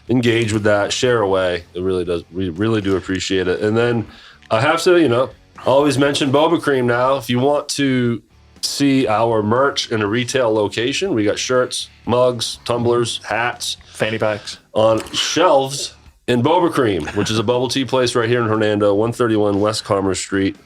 engage with that, share away. It really does. We really do appreciate it. And then I have to, always mention Boba Cream now. If you want to see our merch in a retail location, we got shirts, mugs, tumblers, hats, Fanny packs. on shelves in Boba Cream, which is a bubble tea place right here in Hernando, 131 West Commerce Street,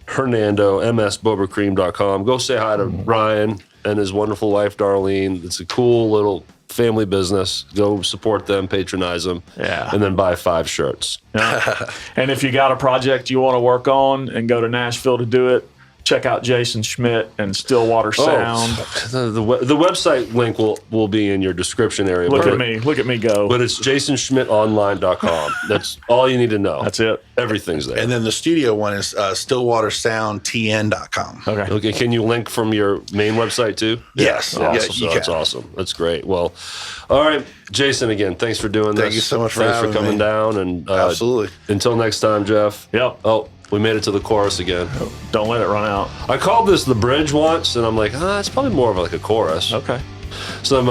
Hernando, msbobacream.com. Go say hi to Ryan and his wonderful wife, Darlene. It's a cool little family business. Go support them, patronize them, Yeah. and then buy 5 shirts. Yeah. And if you got a project you want to work on and go to Nashville to do it, check out Jason Schmidt and Stillwater Sound. The website link will be in your description area. Look at me go. But it's jasonschmidtonline.com. That's all you need to know. That's it. Everything's there. And then the studio one is stillwatersoundtn.com. Okay. Okay, can you link from your main website too? Yes. Awesome. Yeah, So you that's can. awesome. That's great. Well, all right, Jason, again, thanks for doing this. Thank you so much for Thanks having for coming me. down. And Absolutely. until next time, Jeff. Yep. Oh, we made it to the chorus again. Don't let it run out. I called this the bridge once, and I'm like, it's probably more of like a chorus. Okay. Some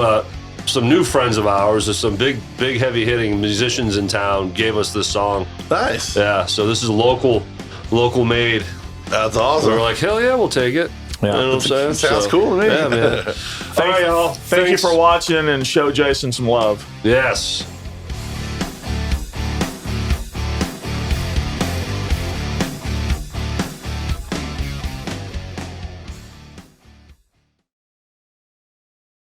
new friends of ours, there's some big, heavy hitting musicians in town gave us this song. Nice. Yeah, so this is local made. That's awesome. We were like, hell yeah, we'll take it. Yeah. You know what I'm saying? Sounds cool to me. Yeah, man. All right, y'all. Thank you for watching and show Jason some love. Yes.